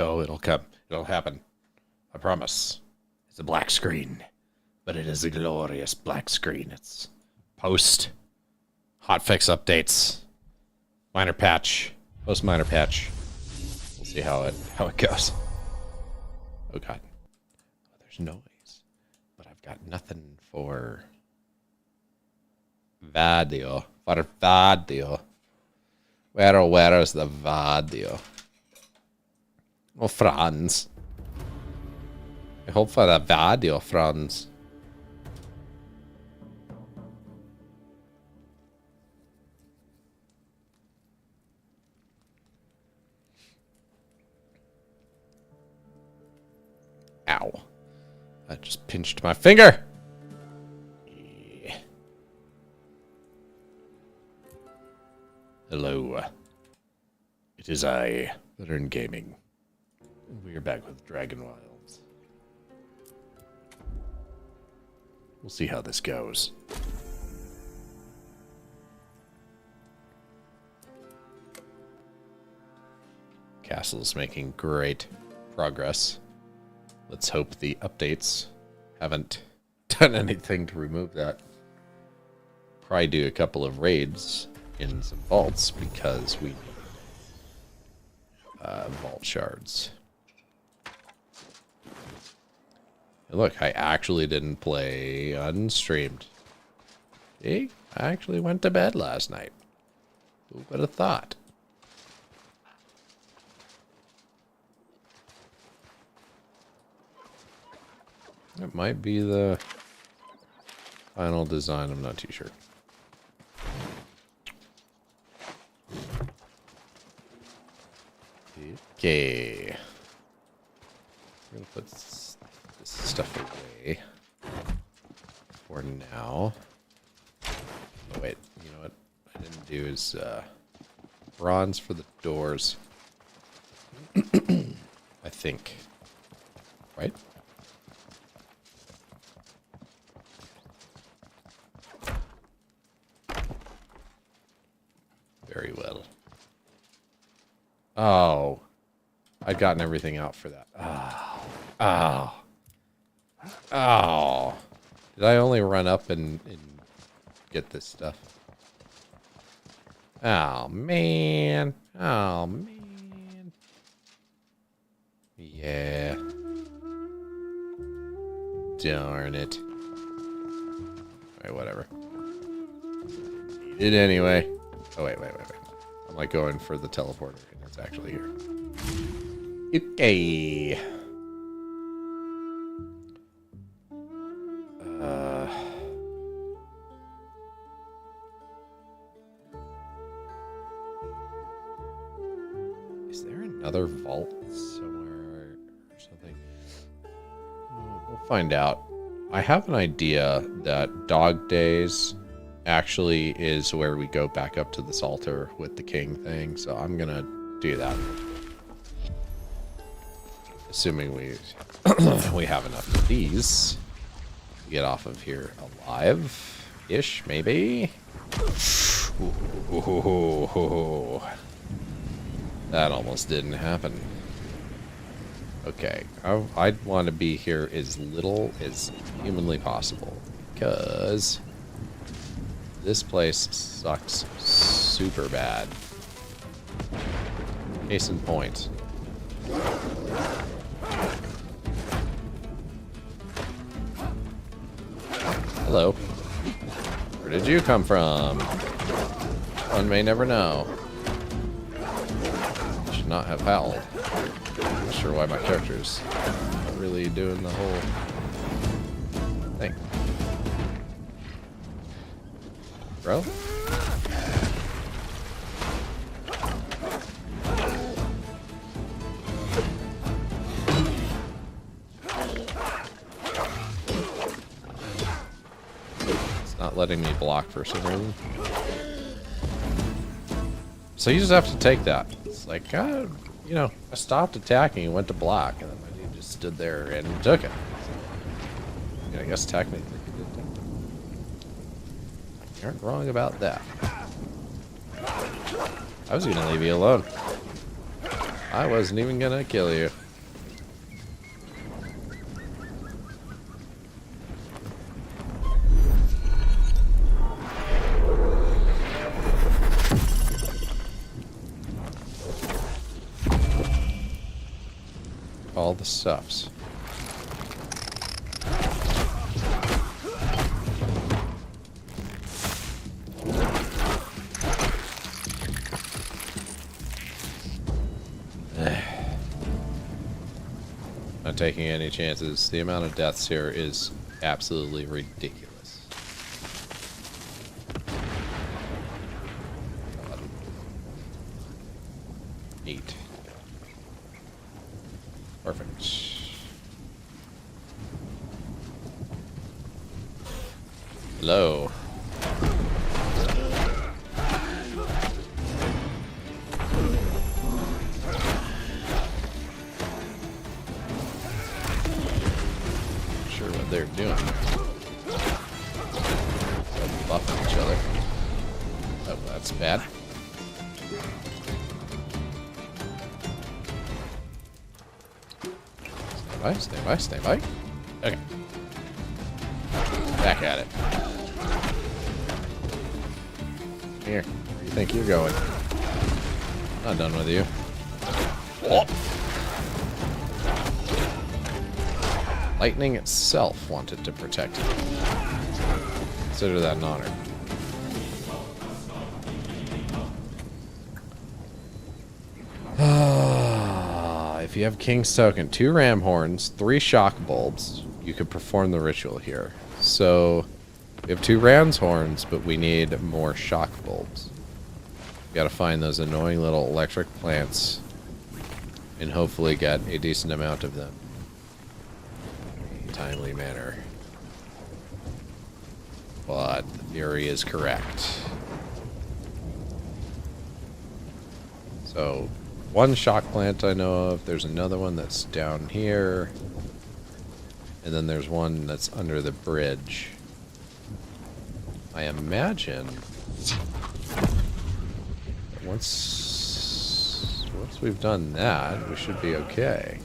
Oh, it'll come. It'll happen. I promise. It's a black screen. But it is a glorious black screen. It's post hotfix updates. Minor patch. Post minor patch. We'll see how it goes. Oh god. Oh, there's noise. But I've got nothing for video. For video. Where is the video? Oh, Franz. I hope for the video, Franz. Ow. I just pinched my finger. Yeah. Hello. It is I, VeteranGaming. We are back with Dragonwilds. We'll see how this goes. Castle's making great progress. Let's hope the updates haven't done anything to remove that. Probably do a couple of raids in some vaults because we need vault shards. And look, I actually didn't play unstreamed. See? I actually went to bed last night. Who would have thought? It might be the final design. I'm not too sure. Okay. I'm going to put this stuff away for now. Oh, wait. You know what I didn't do is bronze for the doors. I think. Right? Very well. Oh. I'd gotten everything out for that. Oh. Oh. Oh. Did I only run up and get this stuff? Oh, man. Oh, man. Yeah. Darn it. Alright, whatever. Need it anyway. Oh, wait. I'm like going for the teleporter, and it's actually here. Okay. Is there another vault somewhere or something? We'll find out. I have an idea that Dog Days actually is where we go back up to this altar with the king thing, so I'm gonna do that. Assuming we we have enough of these to get off of here alive-ish, maybe. Ooh. That almost didn't happen. Okay, I'd want to be here as little as humanly possible because this place sucks super bad. Case in point. Hello. Where did you come from? One may never know. I should not have howled. I'm not sure why my character's not really doing the whole thing. Bro? Not letting me block for some reason. So you just have to take that. It's like, God, you know, I stopped attacking and went to block, and then my dude just stood there and took it. Yeah, I guess technically he did take it. You aren't wrong about that. I was gonna leave you alone. I wasn't even gonna kill you. All the stuffs. Not taking any chances. The amount of deaths here is absolutely ridiculous. God. 8. Perfect. Hello. They're doing. They're buffing each other. Oh, that's bad. Stay by, stay by, stay by. Okay. Back at it. Here. Where do you think you're going? Not done with you. Oh. Lightning itself wanted to protect you. Consider that an honor. If you have King's Token, 2 ram horns, 3 shock bulbs, you could perform the ritual here. So, we have 2 ram's horns, but we need more shock bulbs. We gotta find those annoying little electric plants and hopefully get a decent amount of them. Timely manner. But the theory is correct. So, 1 shock plant I know of. There's another one that's down here. And then there's one that's under the bridge. I imagine that once we've done that, we should be okay.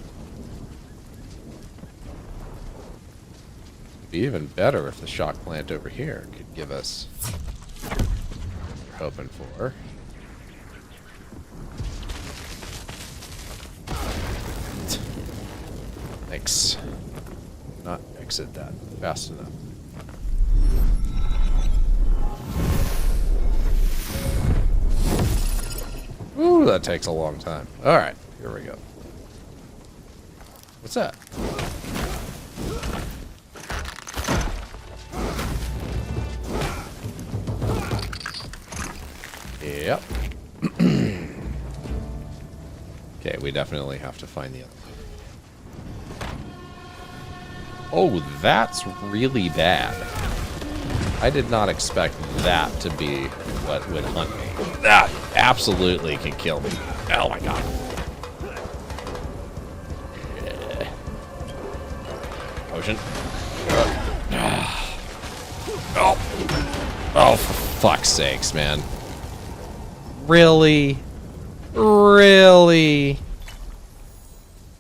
Be even better if the shock plant over here could give us what we're hoping for. Thanks. Not exit that fast enough. Ooh, that takes a long time. Alright, here we go. What's that? Yep. Okay, we definitely have to find the other one. Oh, that's really bad. I did not expect that to be what would hunt me. That absolutely can kill me. Oh my god. Yeah. Potion. Oh, for fuck's sakes, man. Really? Really?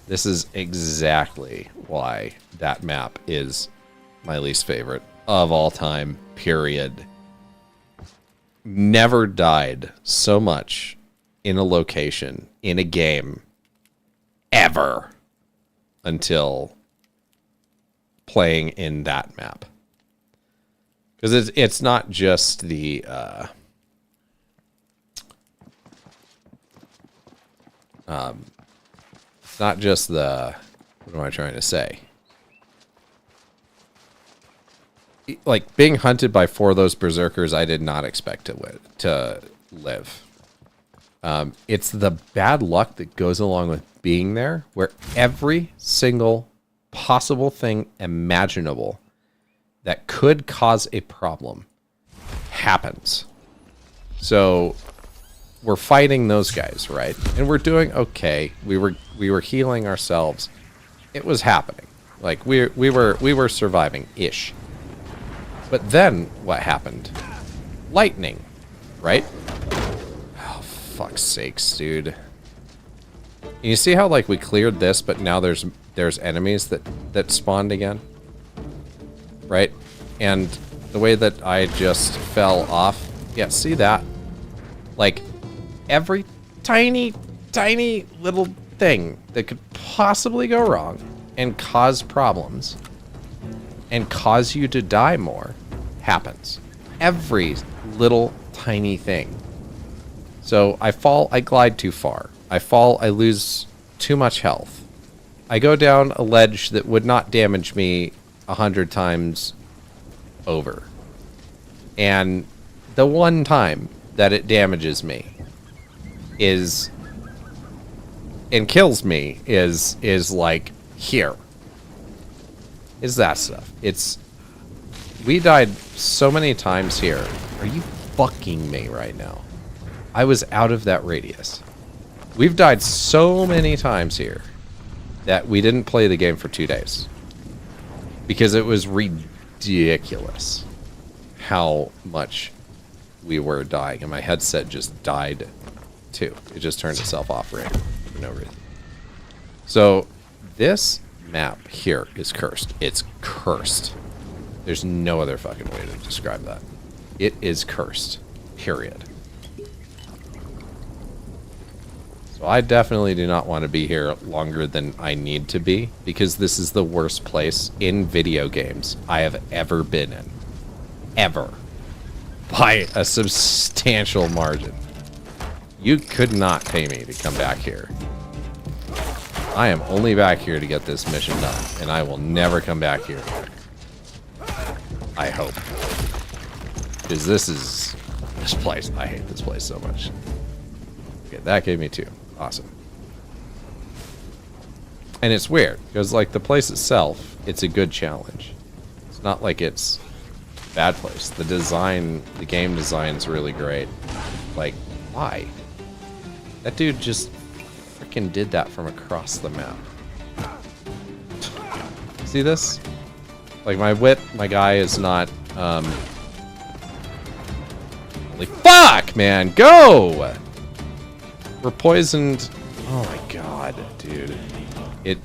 This is exactly why that map is my least favorite of all time, period. Never died so much in a location, in a game, ever, until playing in that map. Because it's not just the... not just the, what am I trying to say? Like, being hunted by 4 of those berserkers, I did not expect to live. It's the bad luck that goes along with being there, where every single possible thing imaginable that could cause a problem happens. So we're fighting those guys, right? And we're doing okay. We were healing ourselves. It was happening. Like we were surviving-ish. But then what happened? Lightning, right? Oh, fuck's sakes, dude. You see how like we cleared this, but now there's enemies that spawned again, right? And the way that I just fell off, yeah, see that? Like every tiny little thing that could possibly go wrong and cause problems and cause you to die more happens. Every little tiny thing. So I fall, I glide too far. I fall, I lose too much health. I go down a ledge that would not damage me 100 times over. And the one time that it damages me is and kills me is like here. Is that stuff. We died so many times here. Are you fucking me right now? I was out of that radius. We've died so many times here that we didn't play the game for 2 days. Because it was ridiculous how much we were dying. And my headset just died too. It just turned itself off for no reason. So this map here is cursed. It's cursed. There's no other fucking way to describe that. It is cursed. Period. So I definitely do not want to be here longer than I need to be, because this is the worst place in video games I have ever been in. Ever. By a substantial margin. You could not pay me to come back here. I am only back here to get this mission done, and I will never come back here again. I hope. Because this place, I hate this place so much. Okay, that gave me 2. Awesome. And it's weird, because like the place itself, it's a good challenge. It's not like it's a bad place. The design, the game design's really great. Like, why? That dude just freaking did that from across the map. See this? Like my whip, my guy is not, holy fuck, man, go! We're poisoned. Oh my god, dude.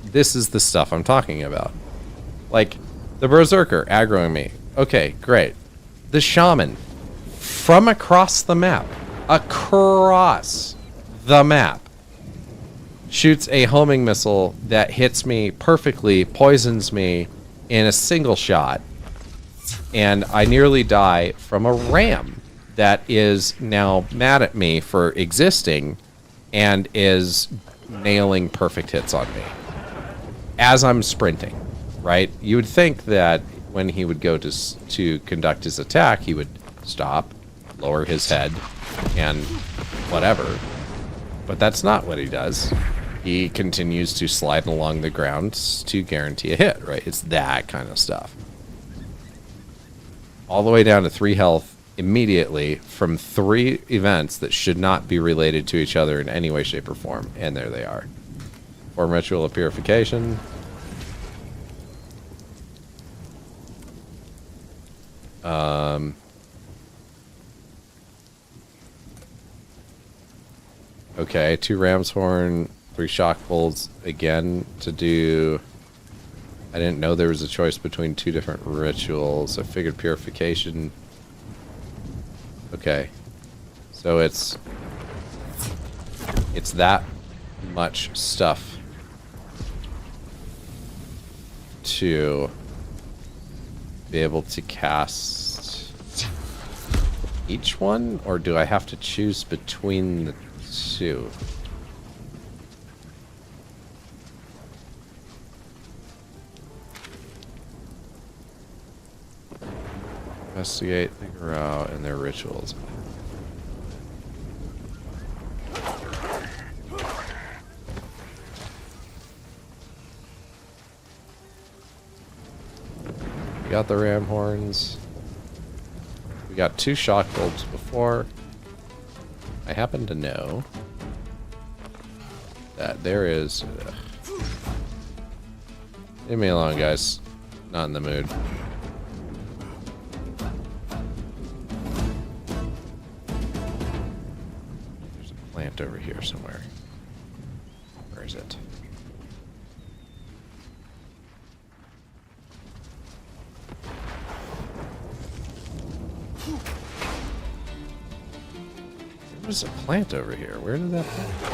This is the stuff I'm talking about. Like, the Berserker aggroing me. Okay, great. The Shaman, from across the map, shoots a homing missile that hits me perfectly, poisons me in a single shot, and I nearly die from a ram that is now mad at me for existing and is nailing perfect hits on me as I'm sprinting, right? You would think that when he would go to conduct his attack, he would stop, lower his head, and whatever. But that's not what he does. He continues to slide along the ground to guarantee a hit, right? It's that kind of stuff. All the way down to 3 health immediately from 3 events that should not be related to each other in any way, shape, or form. And there they are. Form Ritual of Purification. Okay, 2 Ram's Horn, 3 Shock Bolts again to do. I didn't know there was a choice between 2 different rituals. I figured Purification. Okay, so it's that much stuff to be able to cast each one, or do I have to choose between the 2? Investigate, figure out, and their rituals. We got the ram horns. We got 2 shock bulbs before. I happen to know that there is... Leave me alone, guys. Not in the mood. There's a plant over here somewhere. Where is There's it. There's a plant over here. Where did that plant go?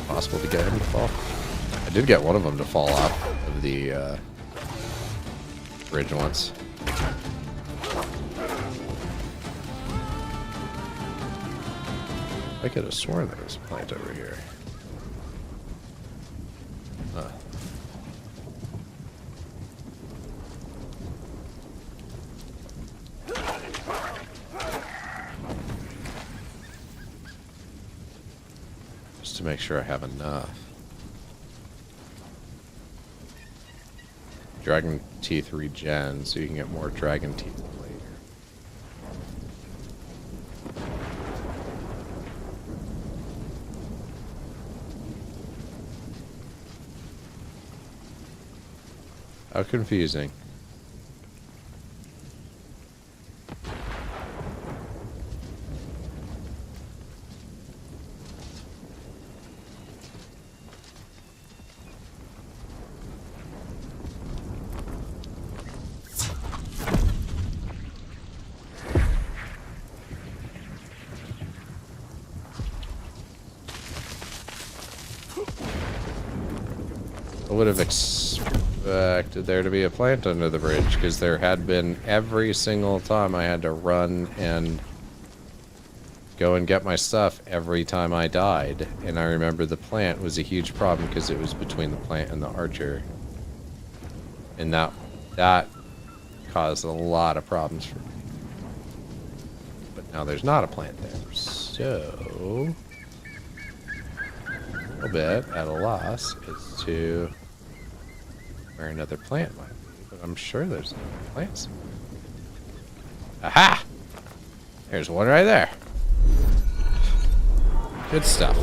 Possible to get him to fall? I did get one of them to fall off of the bridge once. I could have sworn there was a plant over here. Huh. Just to make sure I have enough. Dragon teeth regen, so you can get more dragon teeth later. How confusing. I would have expected there to be a plant under the bridge, because there had been every single time I had to run and go and get my stuff every time I died. And I remember the plant was a huge problem because it was between the plant and the archer. And that caused a lot of problems for me. But now there's not a plant there, so a little bit at a loss as to where another plant might be, but I'm sure there's another plants. Aha! There's one right there. Good stuff.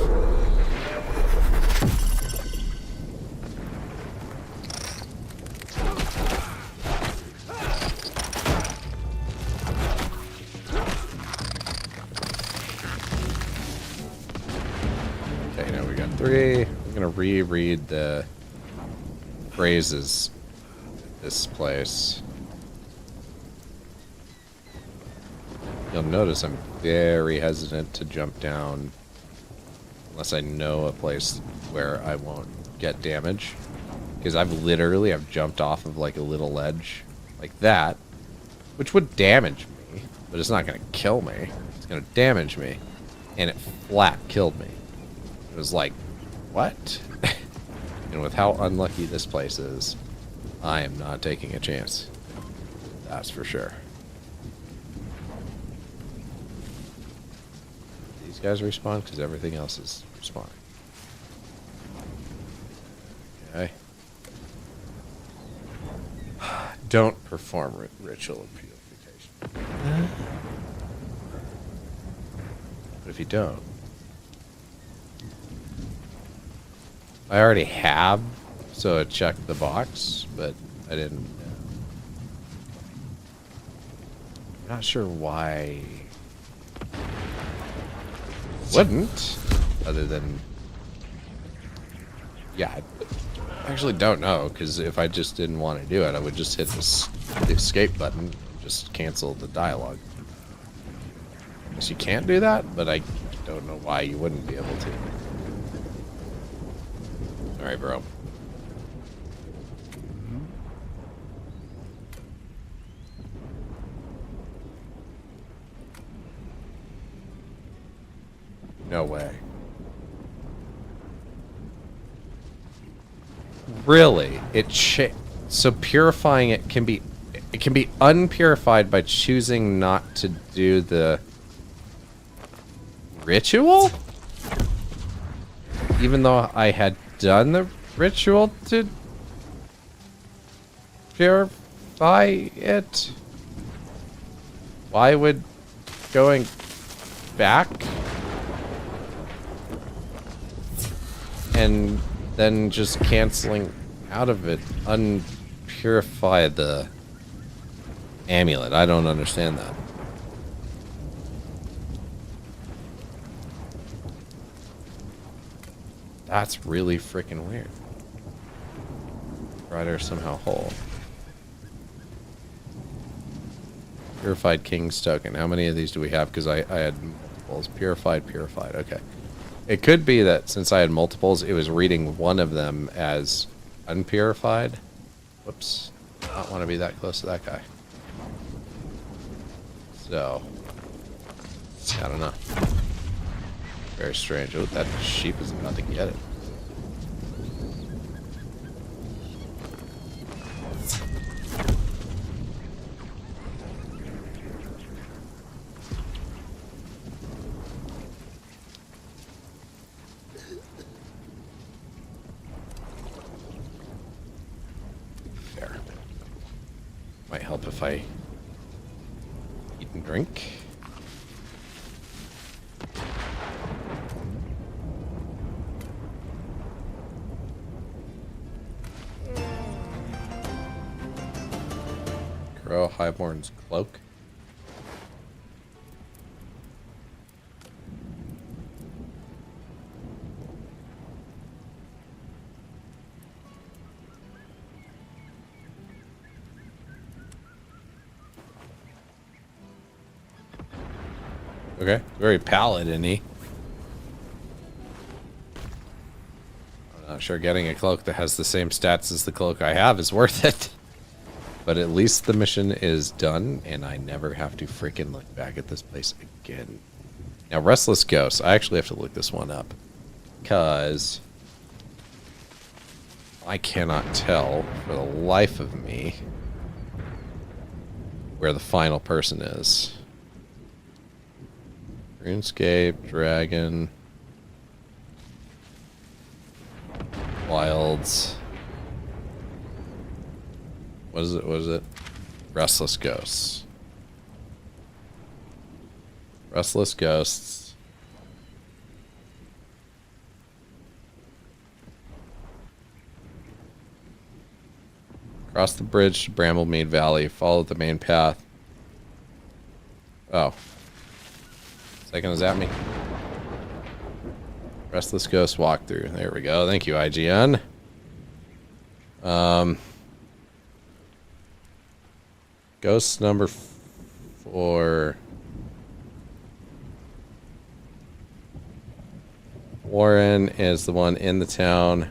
Okay, now we got 3. I'm gonna reread the phrases at this place. You'll notice I'm very hesitant to jump down unless I know a place where I won't get damage, because I've jumped off of like a little ledge like that, which would damage me, but it's not gonna kill me. It's gonna damage me, and it flat killed me. It was like, what? And with how unlucky this place is, I am not taking a chance. That's for sure. These guys respawn because everything else is respawning. Okay. Don't perform ritual of purification. But if you don't, I already have, so I checked the box, but I didn't. I'm not sure why. Wouldn't, other than, yeah, I actually don't know, because if I just didn't want to do it, I would just hit the escape button and just cancel the dialogue. I guess you can't do that, but I don't know why you wouldn't be able to. Alright, bro. No way. Really? So purifying it can be unpurified by choosing not to do the ritual? Even though I had done the ritual to purify it? Why would going back and then just canceling out of it unpurify the amulet? I don't understand that. That's really freaking weird. Rider somehow whole. Purified King's token. How many of these do we have? Because I had multiples. Purified. Okay. It could be that since I had multiples, it was reading one of them as unpurified. Whoops. I don't want to be that close to that guy. So, I don't know. Very strange. Oh, that sheep is about to get it. There. Might help if I eat and drink. Crow Highborn's cloak. Okay, very paladin-y. I'm not sure getting a cloak that has the same stats as the cloak I have is worth it. But at least the mission is done, and I never have to freaking look back at this place again. Now, Restless Ghost. I actually have to look this one up. Because I cannot tell for the life of me where the final person is. Runescape, Dragon, Wilds. What is it? Restless Ghosts. Restless Ghosts. Cross the bridge to Bramblemead Valley. Follow the main path. Oh. Second is at me. Restless Ghost walkthrough. There we go. Thank you, IGN. Ghost number 4. Warren is the one in the town.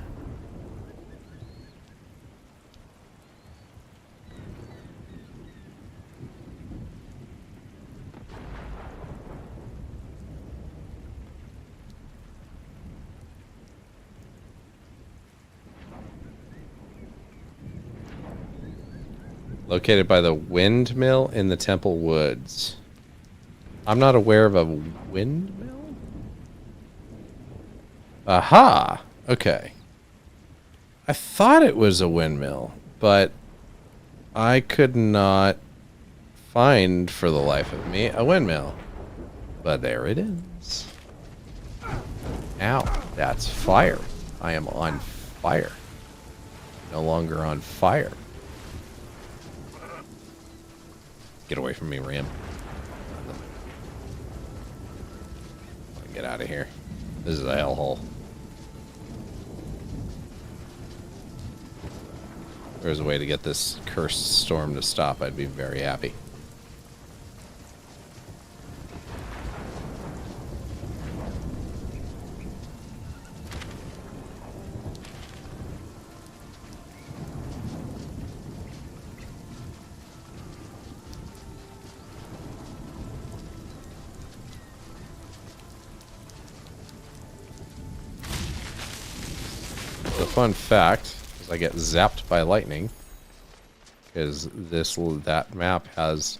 Located by the windmill in the Temple Woods. I'm not aware of a windmill? Aha! Okay. I thought it was a windmill, but I could not find for the life of me a windmill. But there it is. Ow, that's fire. I am on fire. No longer on fire. Get away from me, Ram. Get out of here. This is a hellhole. If there's a way to get this cursed storm to stop, I'd be very happy. Fun fact is I get zapped by lightning because that map has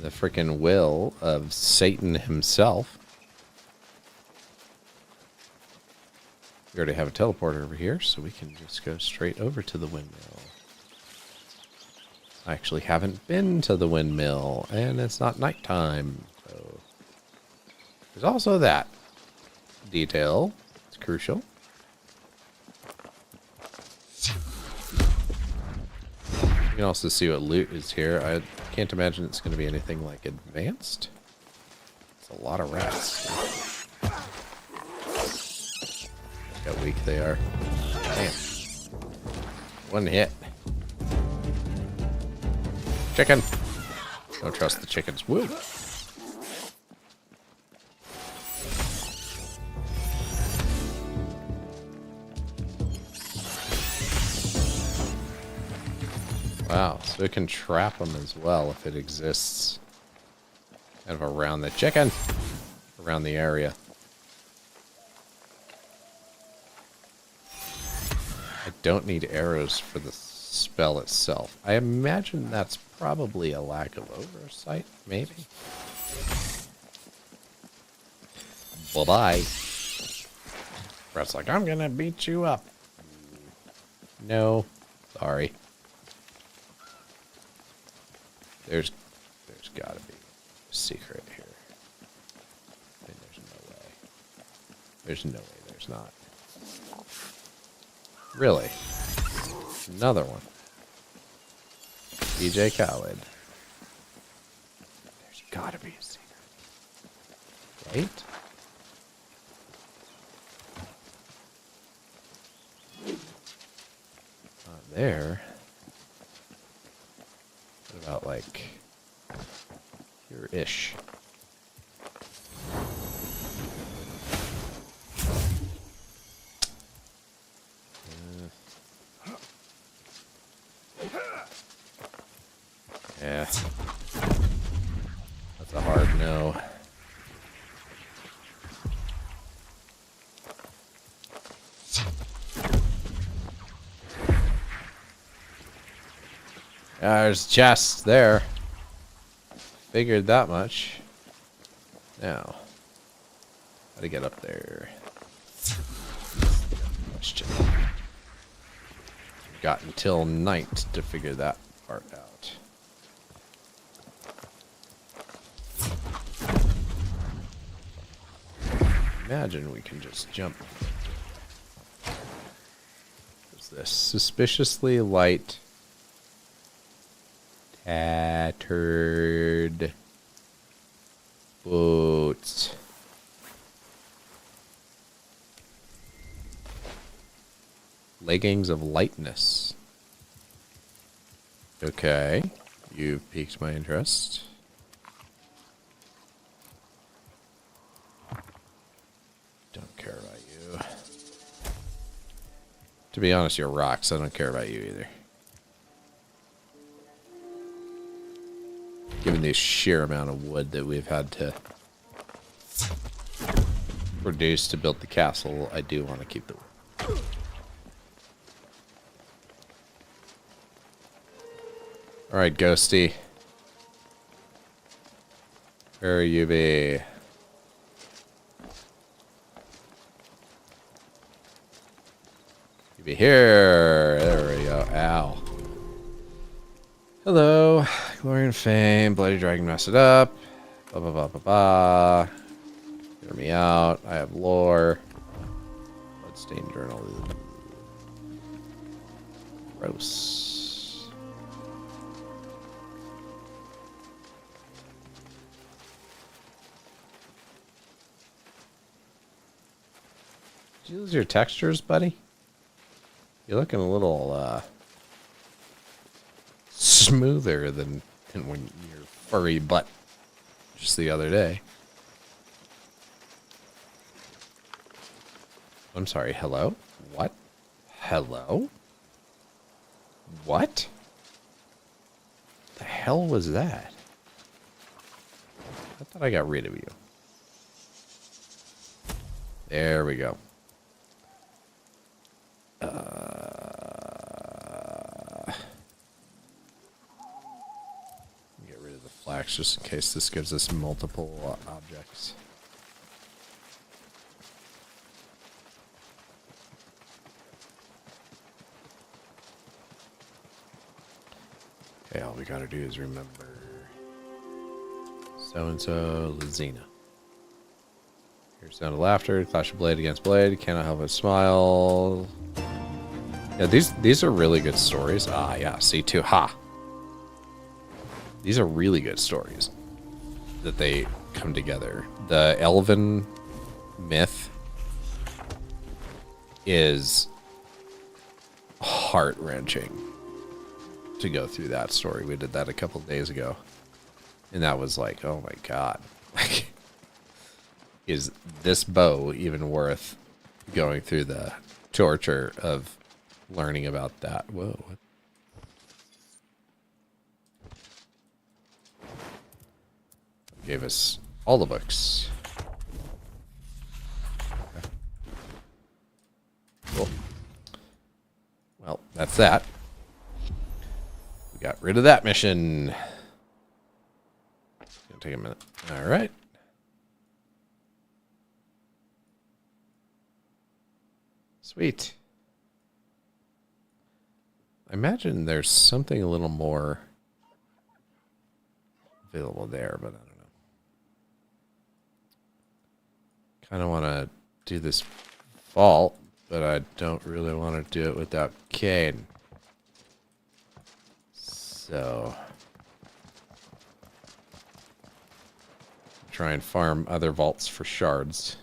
the freaking will of Satan himself. We already have a teleporter over here, so we can just go straight over to the windmill. I actually haven't been to the windmill, and it's not nighttime, so there's also that detail. Crucial. You can also see what loot is here. I can't imagine it's going to be anything like advanced. It's a lot of rats. Look how weak they are. Damn. One hit. Chicken. Don't trust the chickens. Woo. Wow, so it can trap them as well if it exists kind of around the chicken, around the area. I don't need arrows for the spell itself. I imagine that's probably a lack of oversight, maybe. Bye-bye. Brett's like, I'm gonna beat you up. No, sorry. There's gotta be a secret here. I mean, there's no way. There's no way there's not. Really? Another one. DJ Khaled. There's gotta be a secret. Right? Not there. What about, like, here-ish? Yeah. That's a hard no. There's chests there. Figured that much. Now, how to get up there? Question. Got until night to figure that part out. Imagine we can just jump. What's this? Suspiciously light. Tattered boots. Leggings of lightness. Okay, you've piqued my interest. Don't care about you. To be honest, you're rocks. I don't care about you either. Given the sheer amount of wood that we've had to produce to build the castle, I do want to keep the wood. Alright, Ghosty. Where you be? You be here. There we go. Ow. Hello. Glory and fame. Bloody dragon messed it up. Blah, blah, blah, blah, blah. Hear me out. I have lore. Bloodstained journal. Gross. Did you lose your textures, buddy? You're looking a little, smoother than when your furry butt just the other day. I'm sorry, hello? What? Hello? What? The hell was that? I thought I got rid of you. There we go. Get rid of the flax just in case this gives us multiple objects. Okay, all we gotta do is remember so-and-so, Lizina. Here's sound of laughter, clash of blade against blade, cannot help but smile. Yeah, these are really good stories. Ah, yeah, C2, ha! These are really good stories that they come together. The elven myth is heart-wrenching to go through that story. We did that a couple days ago. And that was like, oh my god. Like, is this bow even worth going through the torture of learning about that? Whoa. Gave us all the books. Okay. Cool. Well, that's that. We got rid of that mission. It's gonna take a minute. All right. Sweet. I imagine there's something a little more available there, but I don't know. Kind of want to do this vault, but I don't really want to do it without Kane. So, try and farm other vaults for shards.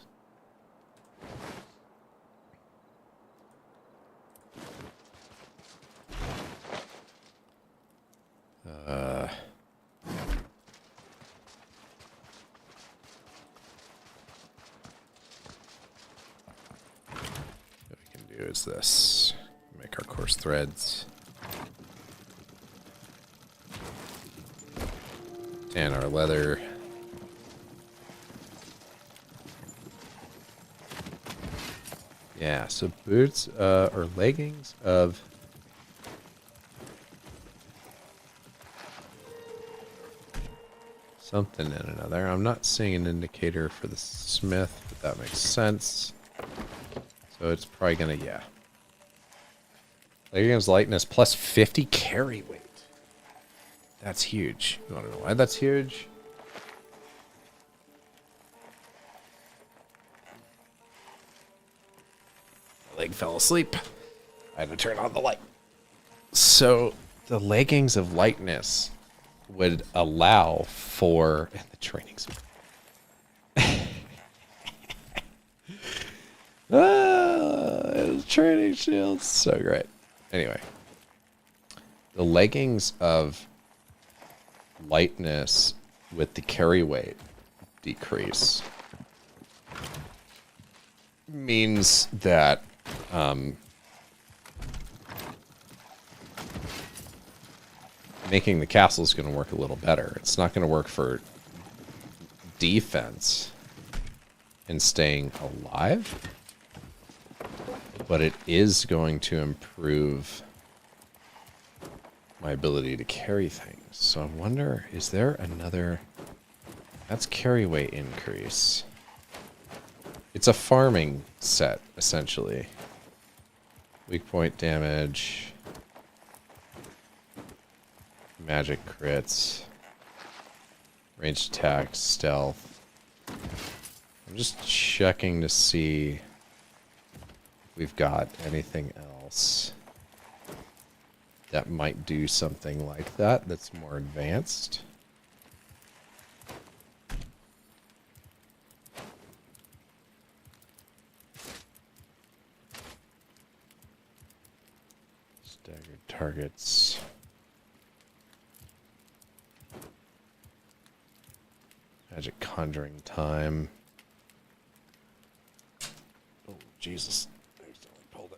What we can do is this. Make our coarse threads. Tan our leather. Yeah, so boots or leggings of something and another. I'm not seeing an indicator for the smith, but that makes sense. So it's probably gonna, yeah. Leggings lightness plus 50 carry weight. That's huge. You wanna know why that's huge? My leg fell asleep. I had to turn on the light. So the leggings of lightness would allow for the training suit. Training shields, so great. Anyway, the leggings of lightness with the carry weight decrease means that making the castle is going to work a little better. It's not going to work for defense and staying alive, but it is going to improve my ability to carry things. So I wonder, is there another... That's carry weight increase. It's a farming set, essentially. Weak point damage... Magic crits, ranged attacks, stealth. I'm just checking to see if we've got anything else that might do something like that that's more advanced. Staggered targets. Magic conjuring time. Oh, Jesus. I accidentally pulled the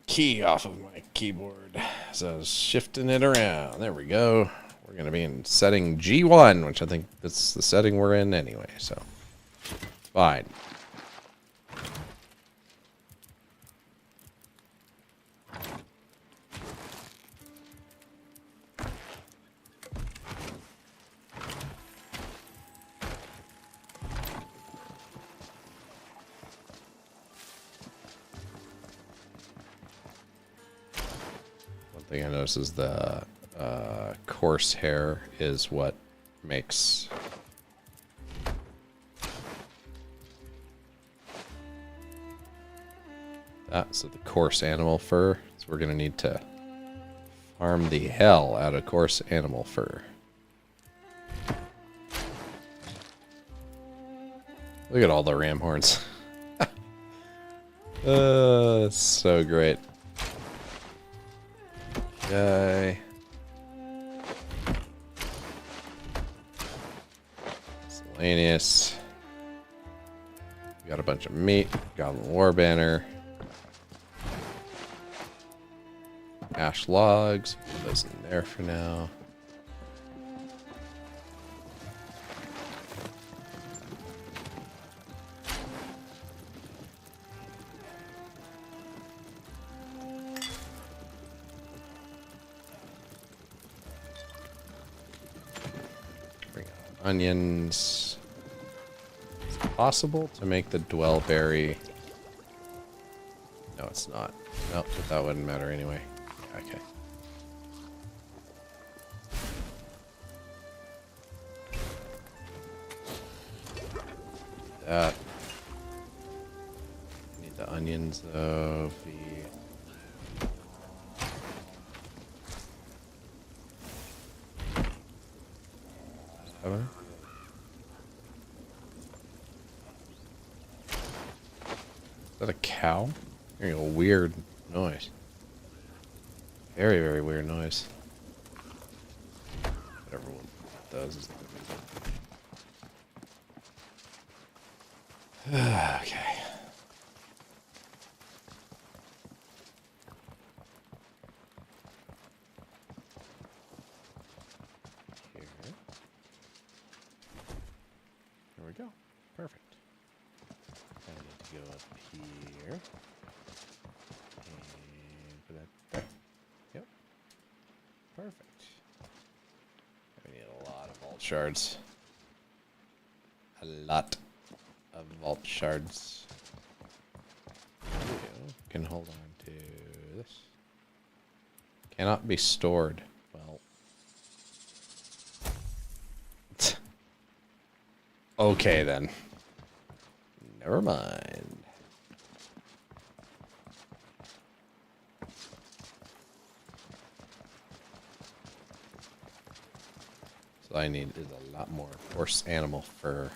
key off of my keyboard. So I was shifting it around. There we go. We're going to be in setting G1, which I think that's the setting we're in anyway, so it's fine. Thing I notice is the coarse hair is what makes that. So the coarse animal fur. So we're gonna need to farm the hell out of coarse animal fur. Look at all the ram horns. So great. Okay. Miscellaneous. Got a bunch of meat. Goblin War Banner. Ash logs. Put those in there for now. Bring out onions. Is it possible to make the Dwellberry? No, it's not. Nope, but that wouldn't matter anyway. Okay. That. Need the onions though. Is that a cow? Hearing a weird noise. Very, very weird noise. Whatever one does is okay. Here. There we go. Perfect. I need to go up here. And put that there. Yep. Perfect. We need a lot of vault shards. A lot of vault shards. There we go. Can hold on to this. Cannot be stored. Well. Okay then. Never mind. So I need is a lot more horse animal fur.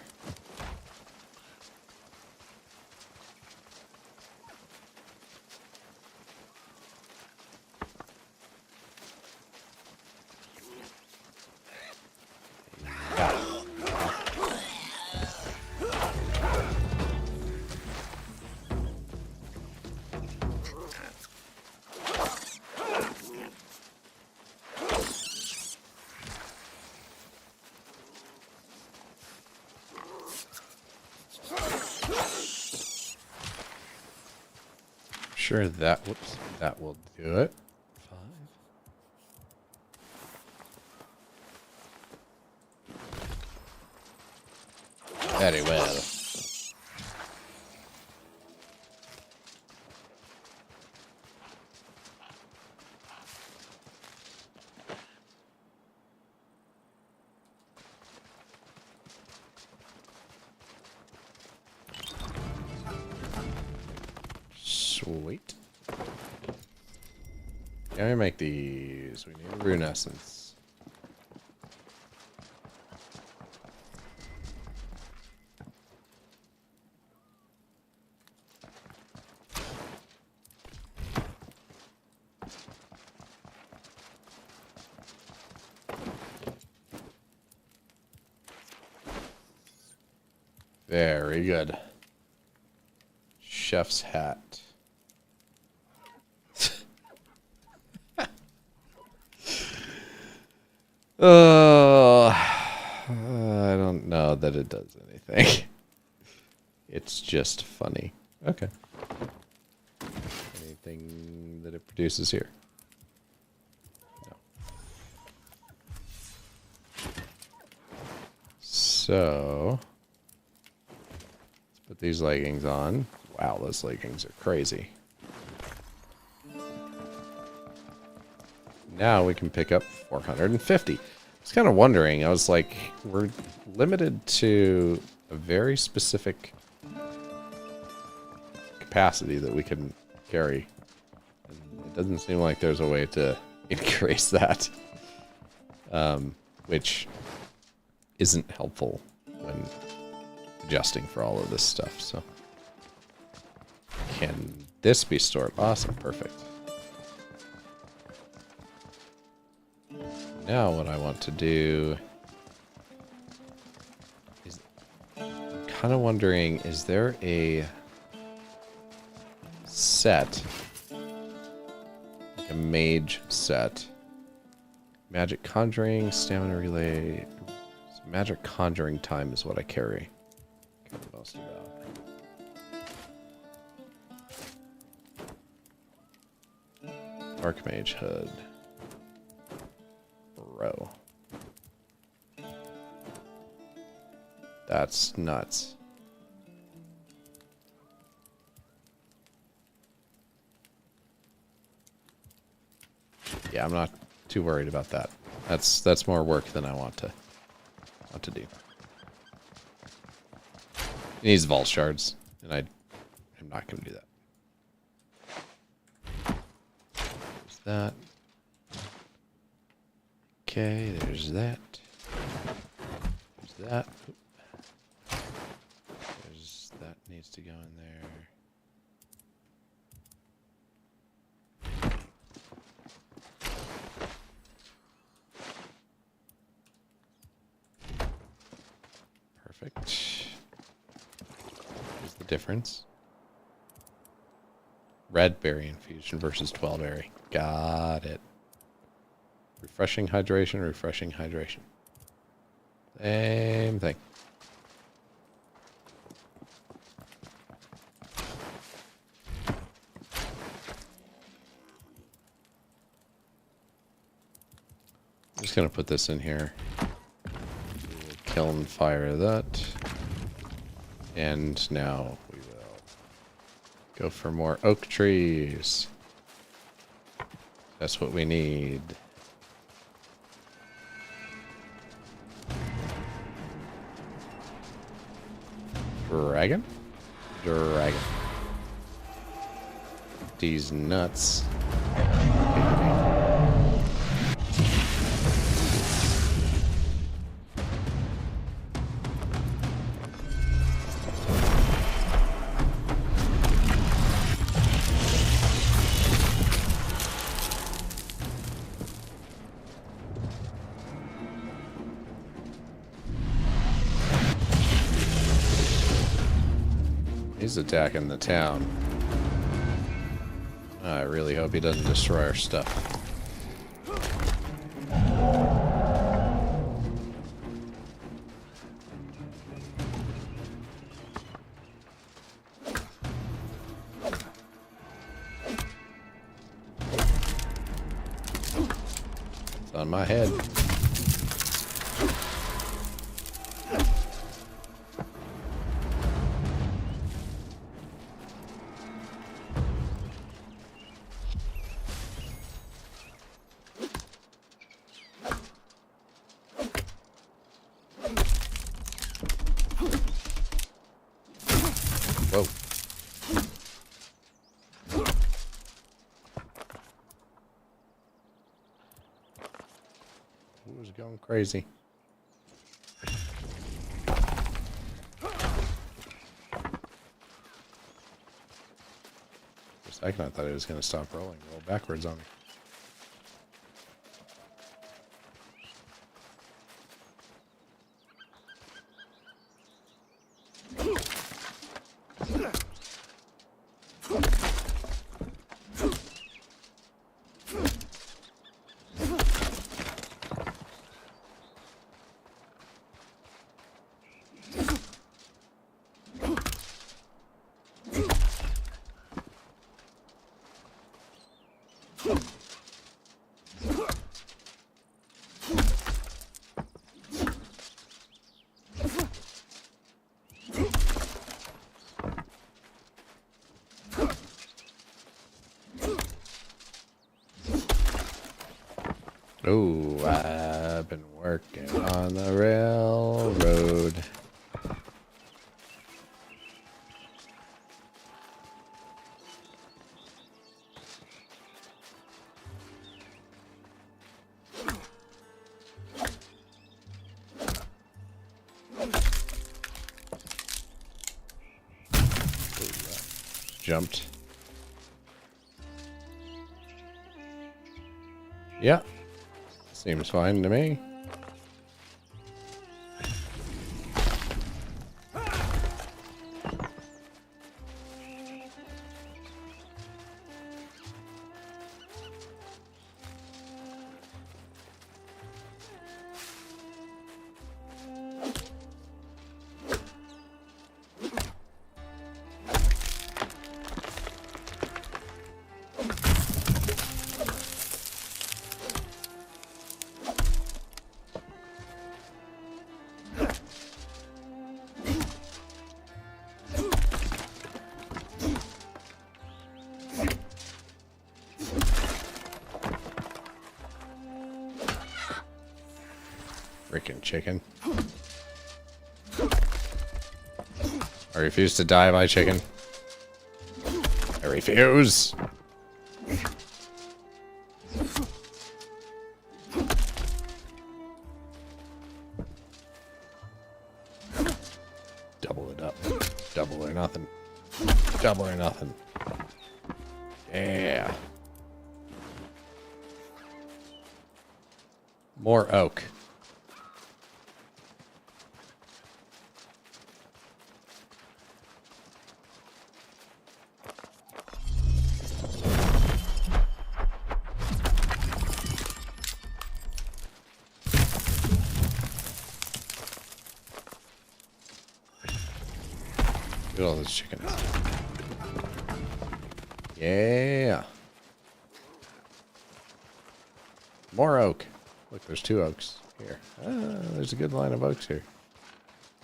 Sure that whoops that will do it. 5. Very well. Sweet. Can we make these? We need a rune essence. Very good. Chef's hat. Oh, I don't know that it does anything. It's just funny. Okay. Anything that it produces here? No. So, let's put these leggings on. Wow, those leggings are crazy. Now we can pick up 450. I was kind of wondering, I was like, we're limited to a very specific capacity that we can carry. And it doesn't seem like there's a way to increase that, which isn't helpful when adjusting for all of this stuff, so. Can this be stored? Awesome, perfect. Now what I want to do is, I'm kind of wondering, is there a set, like a mage set? Magic conjuring, stamina relay, magic conjuring time is what I care most about. Archmage hood. Bro. That's nuts. Yeah, I'm not too worried about that. That's more work than I want to do. It needs vault shards, and I'm not going to do that. There's that. Okay, there's that. There's that. There's that needs to go in there. Perfect. Here's the difference. Red berry infusion versus 12 berry. Got it. Refreshing hydration, refreshing hydration. Same thing. I'm just going to put this in here. We'll kill and fire that. And now we will go for more oak trees. That's what we need. Dragon? Dragon. These nuts. He's attacking the town. I really hope he doesn't destroy our stuff. It's on my head. Whoa. Who's going crazy? For a second I thought it was going to stop rolling, roll backwards on me. Oh, I've been working on the railroad. jumped. Yeah. Seems fine to me. Freaking chicken. I refuse to die, my chicken. I refuse. Double it up. Double or nothing. Double or nothing. Yeah. More oak. Look at all those chickens. Yeah. More oak. Look, there's 2 oaks here. Ah, there's a good line of oaks here.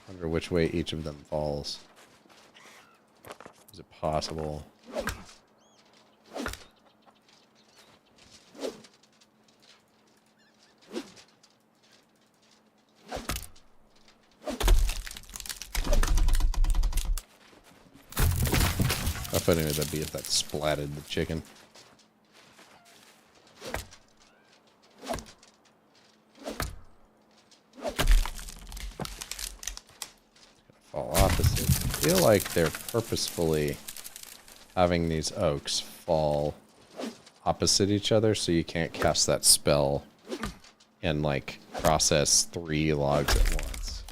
Wonder which way each of them falls. Is it possible? How funny would that be if that splatted the chicken? Fall opposite. I feel like they're purposefully having these oaks fall opposite each other so you can't cast that spell and like process 3 logs at once.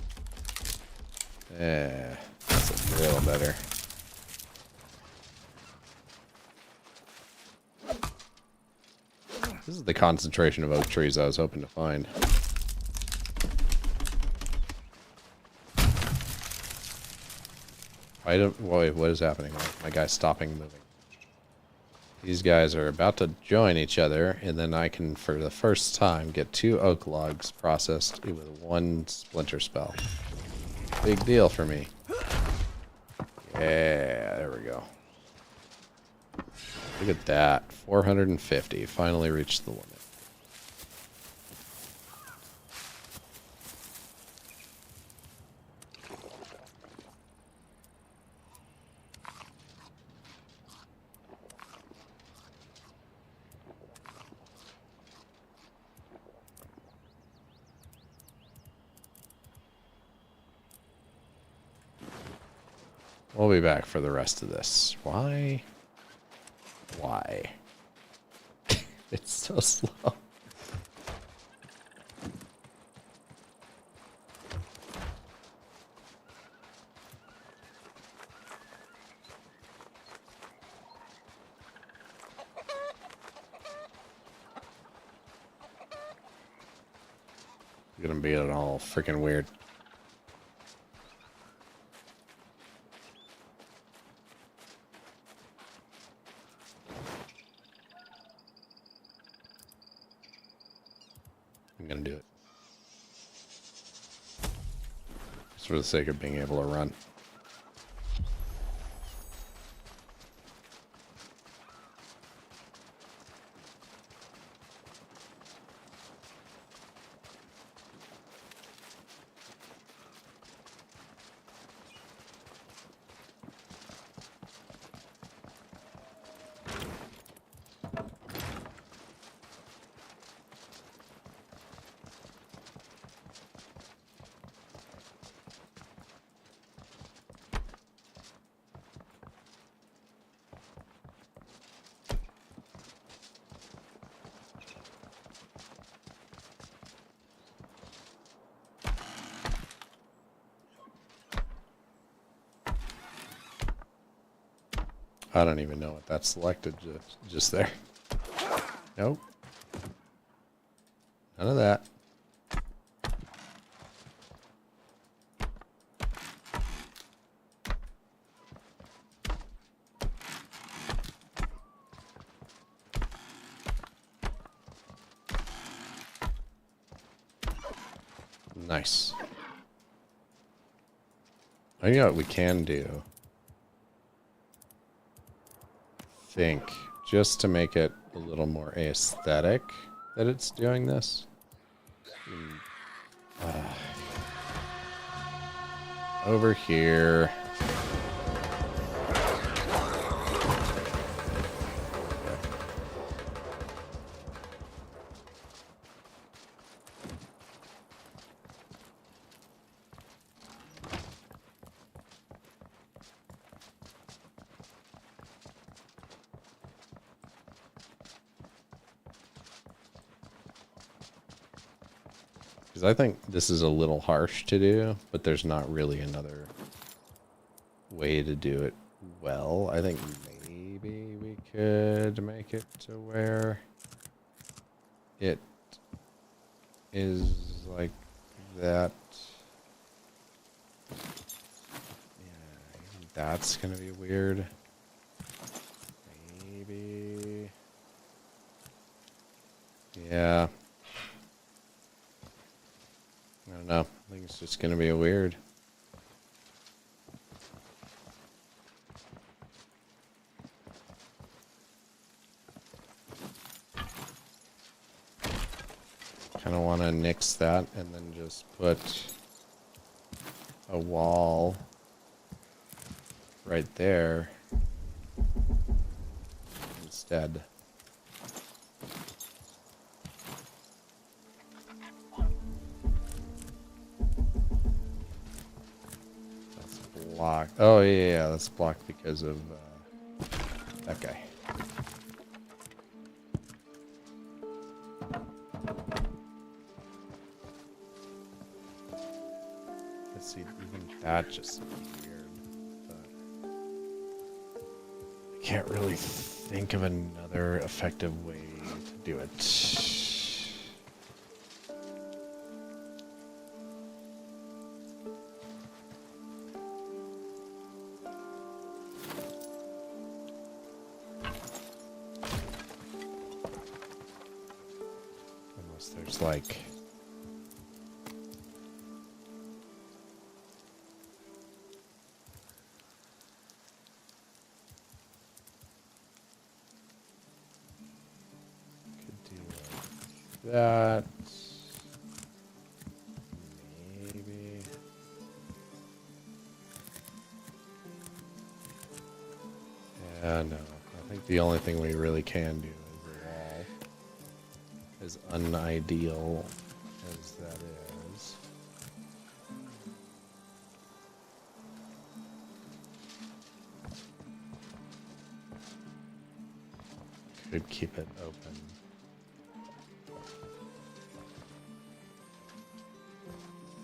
Yeah, that's a little better. This is the concentration of oak trees I was hoping to find. Wait, what is happening? My guy's stopping moving. These guys are about to join each other, and then I can, for the first time, get 2 oak logs processed with 1 splinter spell. Big deal for me. Yeah, there we go. Look at that. 450. Finally reached the limit. We'll be back for the rest of this. Why? Why? It's so slow. It's gonna be all freaking weird. I'm gonna do it. Just for the sake of being able to run. I don't even know what that's selected just there. Nope. None of that. Nice. I know what we can do. Think, just to make it a little more aesthetic that it's doing this. Over here. Because I think this is a little harsh to do, but there's not really another way to do it well. I think maybe we could make it to where it is like that. Yeah, that's gonna be weird. Maybe. Yeah. I don't know. I think it's just gonna be weird. Kind of want to nix that and then just put a wall right there instead. That's blocked. Oh yeah, that's blocked because of that guy. See, even that just weird, but I can't really think of another effective way to do it. Unless there's like that, maybe. Yeah, no. I think the only thing we really can do is a wall. As unideal as that is. Could keep it open.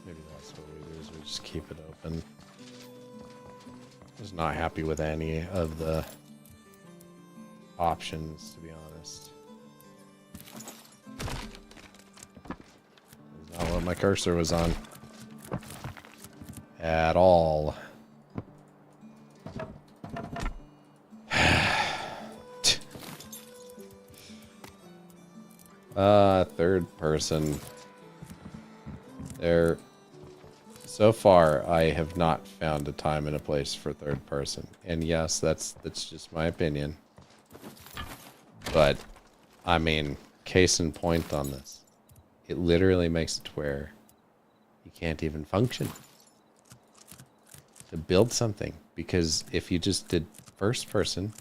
Maybe that's what we do, is we just keep it open. I was not happy with any of the options, to be honest. That's not what my cursor was on. At all. Third person. There. So far, I have not found a time and a place for third person. And yes, that's just my opinion. But, I mean, case in point on this. It literally makes it where you can't even function to build something. Because if you just did first person,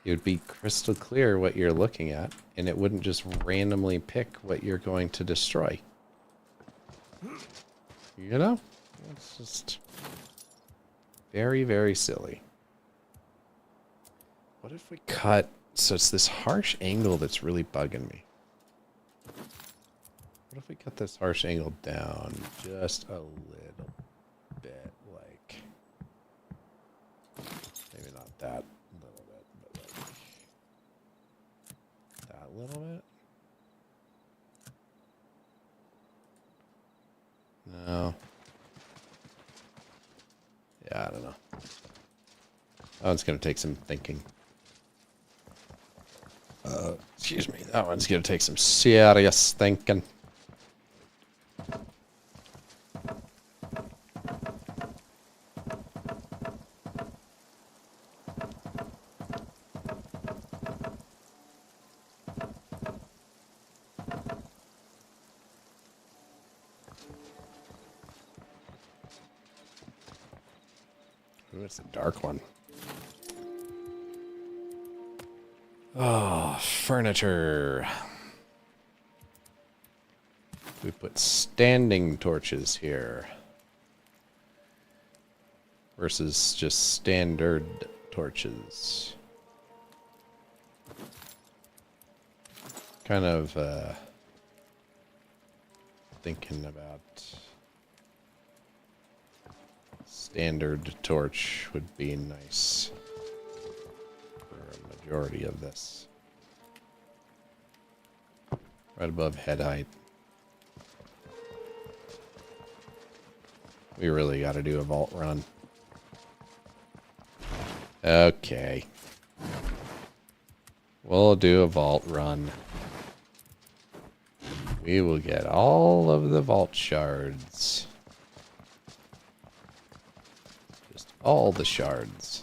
it would be crystal clear what you're looking at, and it wouldn't just randomly pick what you're going to destroy. You know? It's just very, very silly. What if we cut... So it's this harsh angle that's really bugging me. What if we cut this harsh angle down just a little bit? Like... Maybe not that No. Yeah, I don't know. That one's going to take some thinking. Excuse me. That one's going to take some serious thinking. Ooh, it's a dark one. Oh, furniture. We put standing torches here versus just standard torches. Kind of thinking about standard torch would be nice for a majority of this. Right above head height. We really got to do a vault run. Okay. We'll do a vault run. We will get all of the vault shards. Just all the shards.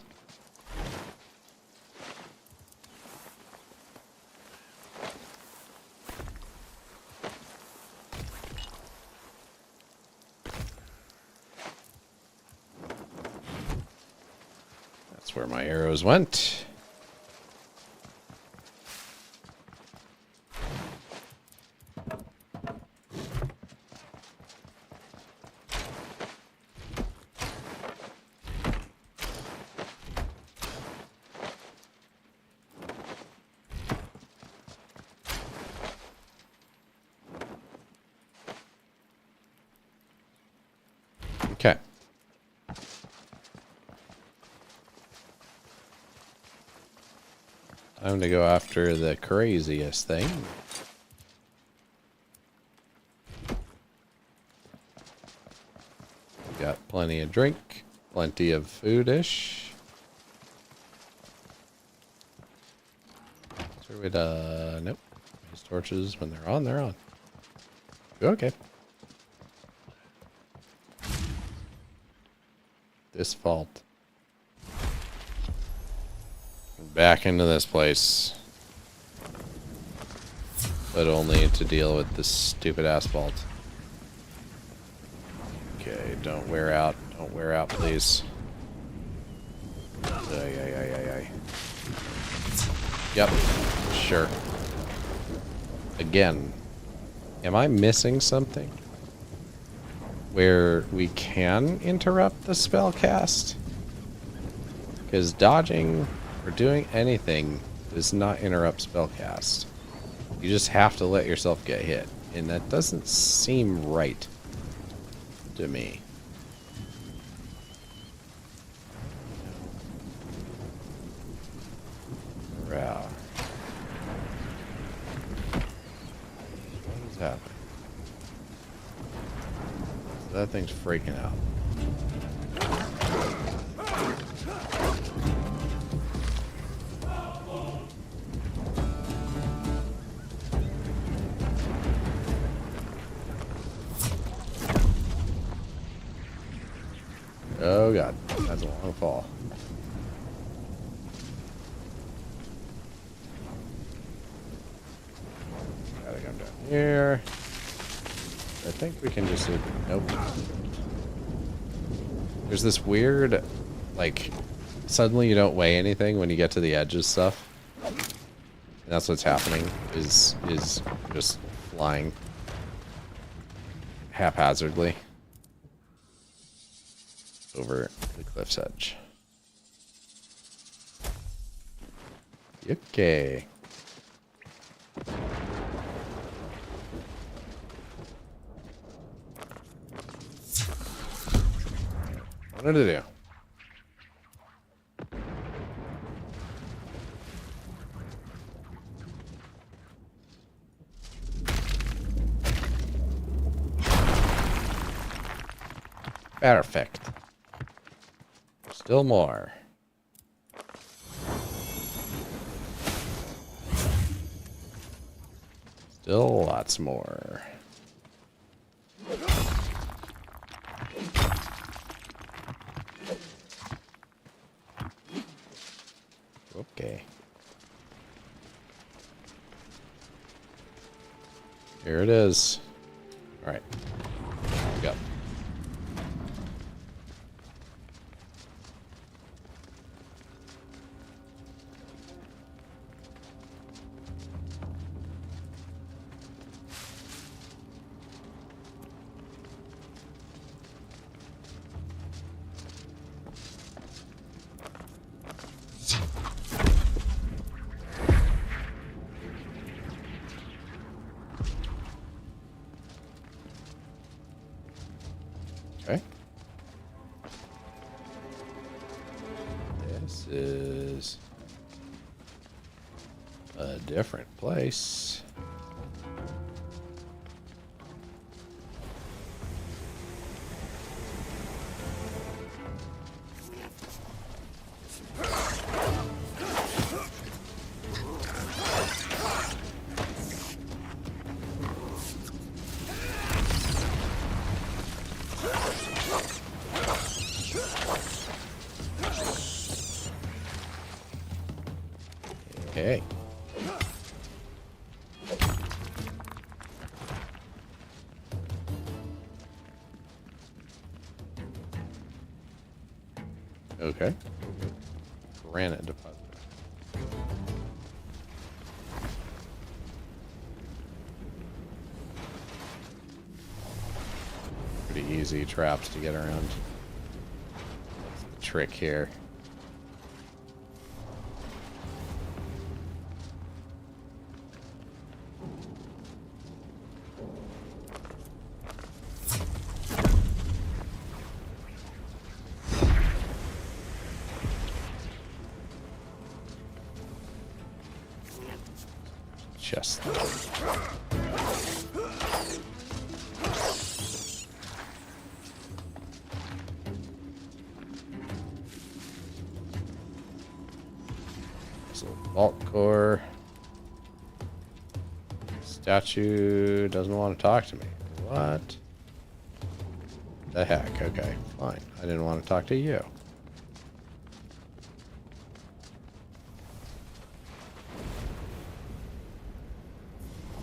That's where my arrows went. Okay. Time to go after the craziest thing. We got plenty of drink, plenty of foodish. So we'd nope. These torches, when they're on, they're on. Okay. This vault. Back into this place. But only to deal with this stupid asphalt. Okay, don't wear out. Don't wear out, please. Yep, sure. Again, am I missing something? Where we can interrupt the spell cast? Because dodging or doing anything does not interrupt spellcast. You just have to let yourself get hit. And that doesn't seem right to me. Wow. What is happening? That thing's freaking out. Oh god, that's a long fall. Gotta come down here. I think we can just... Nope. There's this weird, like, suddenly you don't weigh anything when you get to the edge of stuff. And that's what's happening, is just flying haphazardly over the cliff's edge. Okay. What did it do? Perfect. Still more. Still lots more. Okay. Here it is. All right. Go. Okay. This is a different place. Okay. Okay. Granite deposit. Pretty easy traps to get around. That's the trick here. Chest. So vault core. Statue doesn't want to talk to me. What? The heck? Okay, fine. I didn't want to talk to you.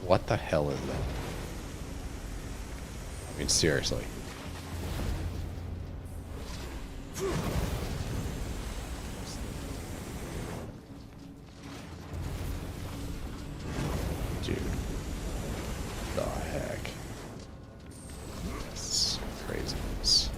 What the hell is that? I mean, seriously. Dude. The heck? This is craziness.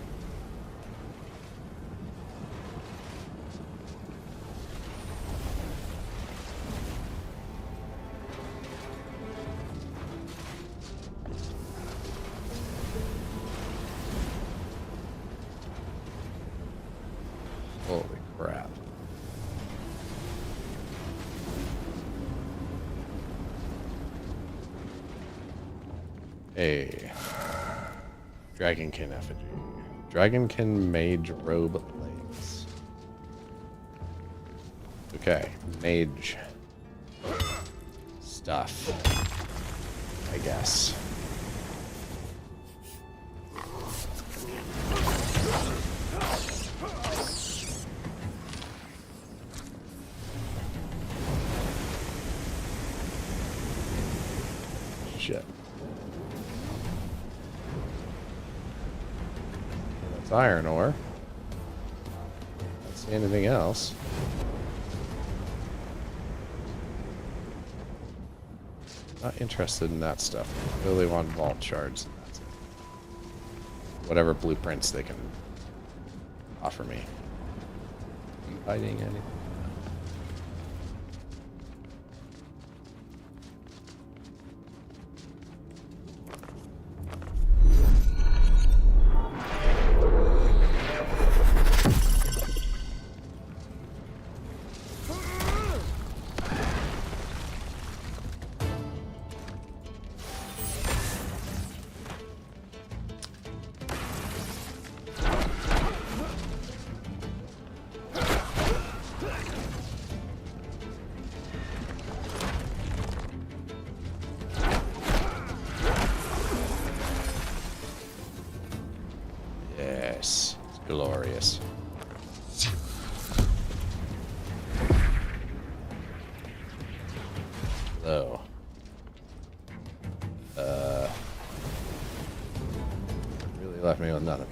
Holy crap. Hey. Dragonkin effigy. Dragonkin mage robe legs. Okay. Mage stuff. I guess. Shit. That's iron ore. Don't see anything else. Not interested in that stuff. I really want vault shards and that's it. Whatever blueprints they can offer me. Are you hiding anything? Glorious. Hello. Really left me with nothing.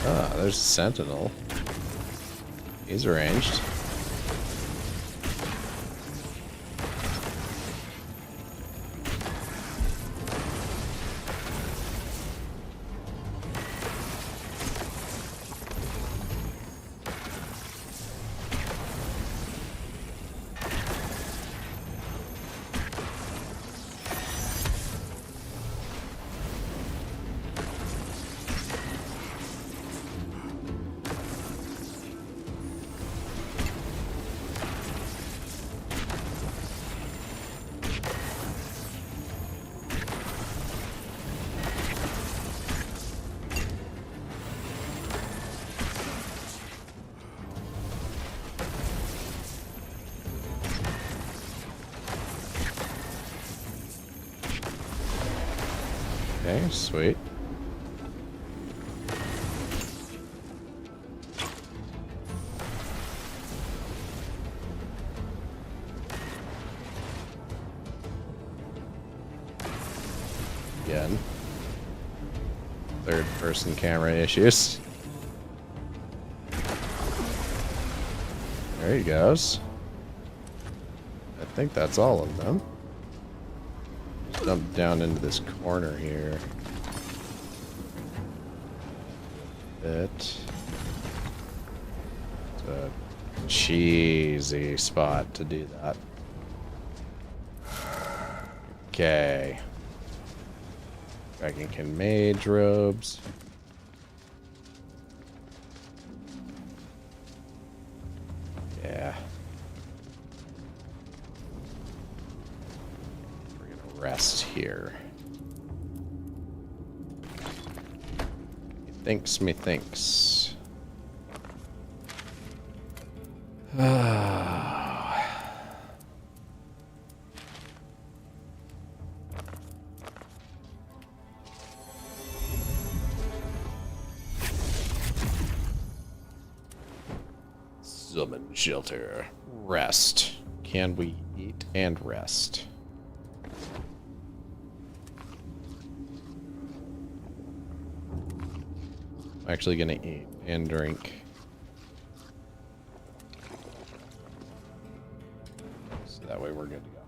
Ah, there's a sentinel. He's arranged. Okay, sweet. Again. Third person camera issues. There he goes. I think that's all of them. Jump down into this corner here. It's a cheesy spot to do that. Okay. Dragonkin mage robes. Yeah. We're gonna rest here. Methinks. Summon shelter. Rest. Can we eat and rest? I'm actually gonna eat and drink. So that way we're good to go.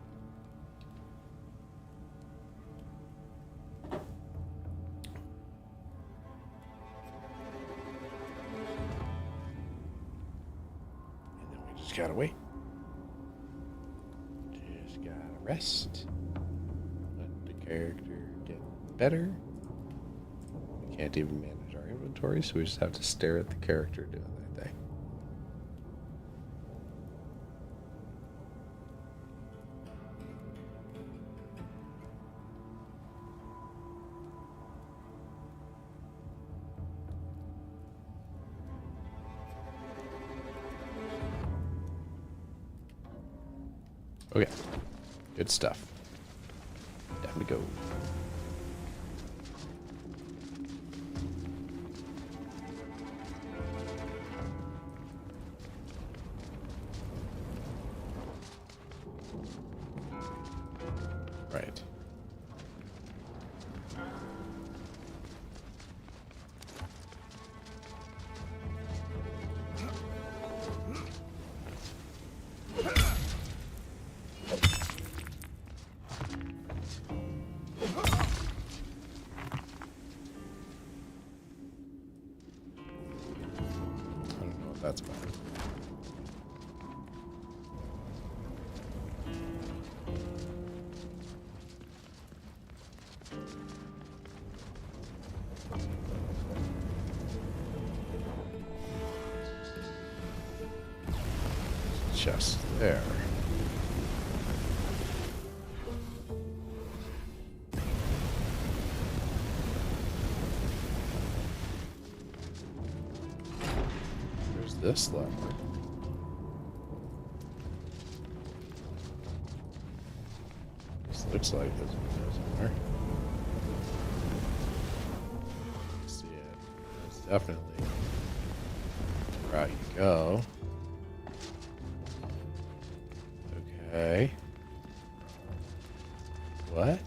And then we just gotta wait. Just gotta rest. Let the character get better. We can't even manage our inventory, so we just have to stare at the character doing that thing. Okay, good stuff. Time to go. Right. I don't know what that's about. Just there. this lever? This looks like there's a window somewhere. See it. It's definitely the route you go. Okay. What?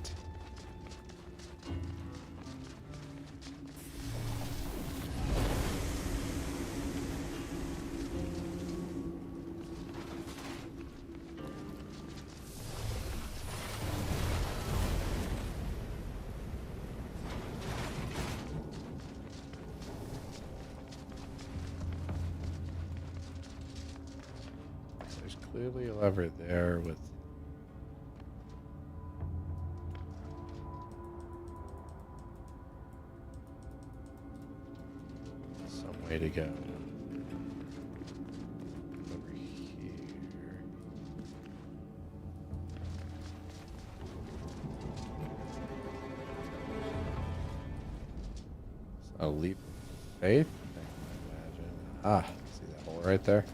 There's clearly a lever there with some way to go. Over here. It's a leap of faith, I imagine. Ah, see that hole right there?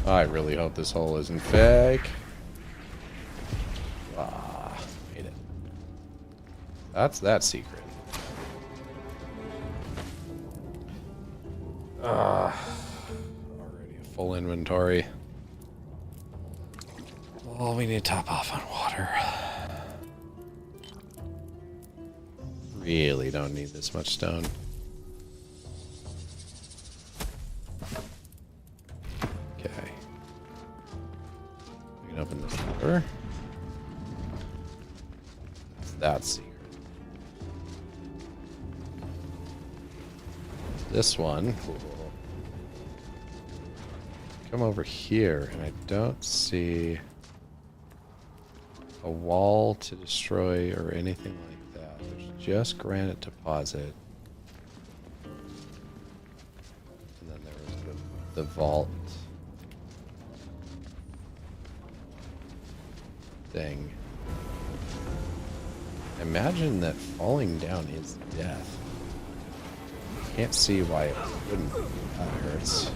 I really hope this hole isn't fake. Ah, made it. That's that secret. Already a full inventory. Well, we need to top off on water. Really don't need this much stone. Okay. We can open this door. That's secret. This one. Come over here, and I don't see a wall to destroy or anything like that. There's just granite deposit. And then there was the vault thing. Imagine that falling down is death. Can't see why it wouldn't be. That hurts.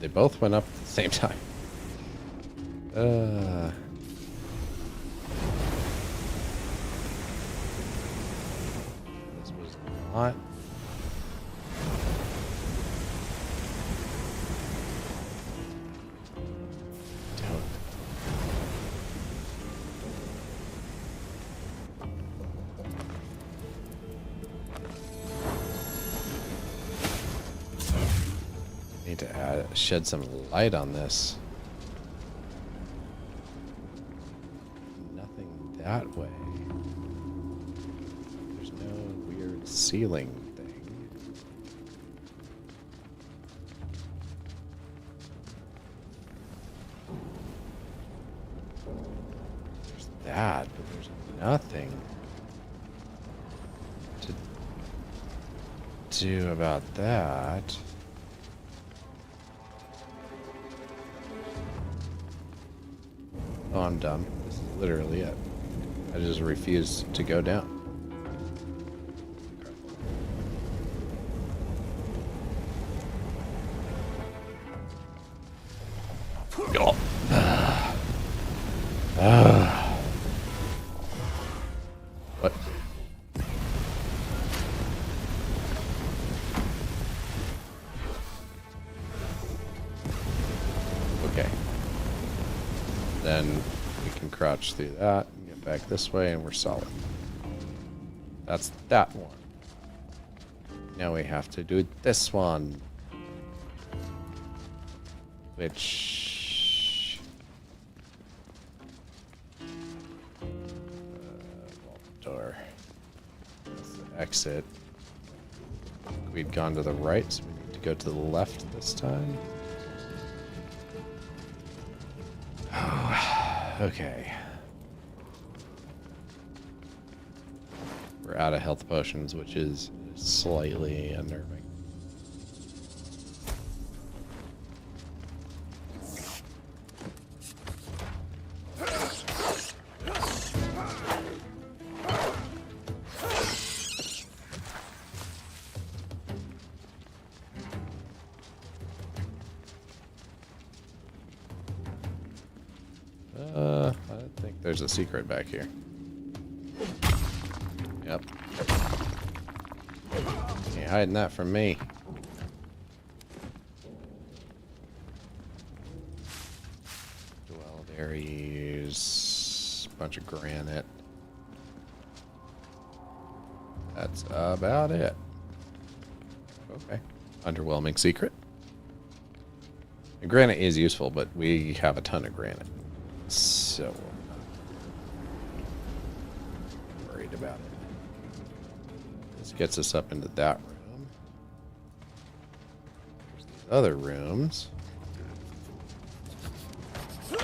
They both went up at the same time. This was not. Need to shed some light on this. Nothing that way. There's no weird ceiling thing. There's that, but there's nothing to do about that. Oh, I'm dumb. This is literally it. I just refuse to go down. Oh. What? Okay. Then we can crouch through that and get back this way and we're solid. That's that one. Now we have to do this one. Which... vault door. That's the exit. we'd gone to the right, so we need to go to the left this time. Oh, okay. We're out of health potions, which is slightly unnerving. I think there's a secret back here. Yep. You ain't hiding that from me. Dwelled areas, bunch of granite. That's about it. Okay. Underwhelming secret. And granite is useful, but we have a ton of granite. So I'm not worried about it. This gets us up into that room. There's these other rooms. Yeah,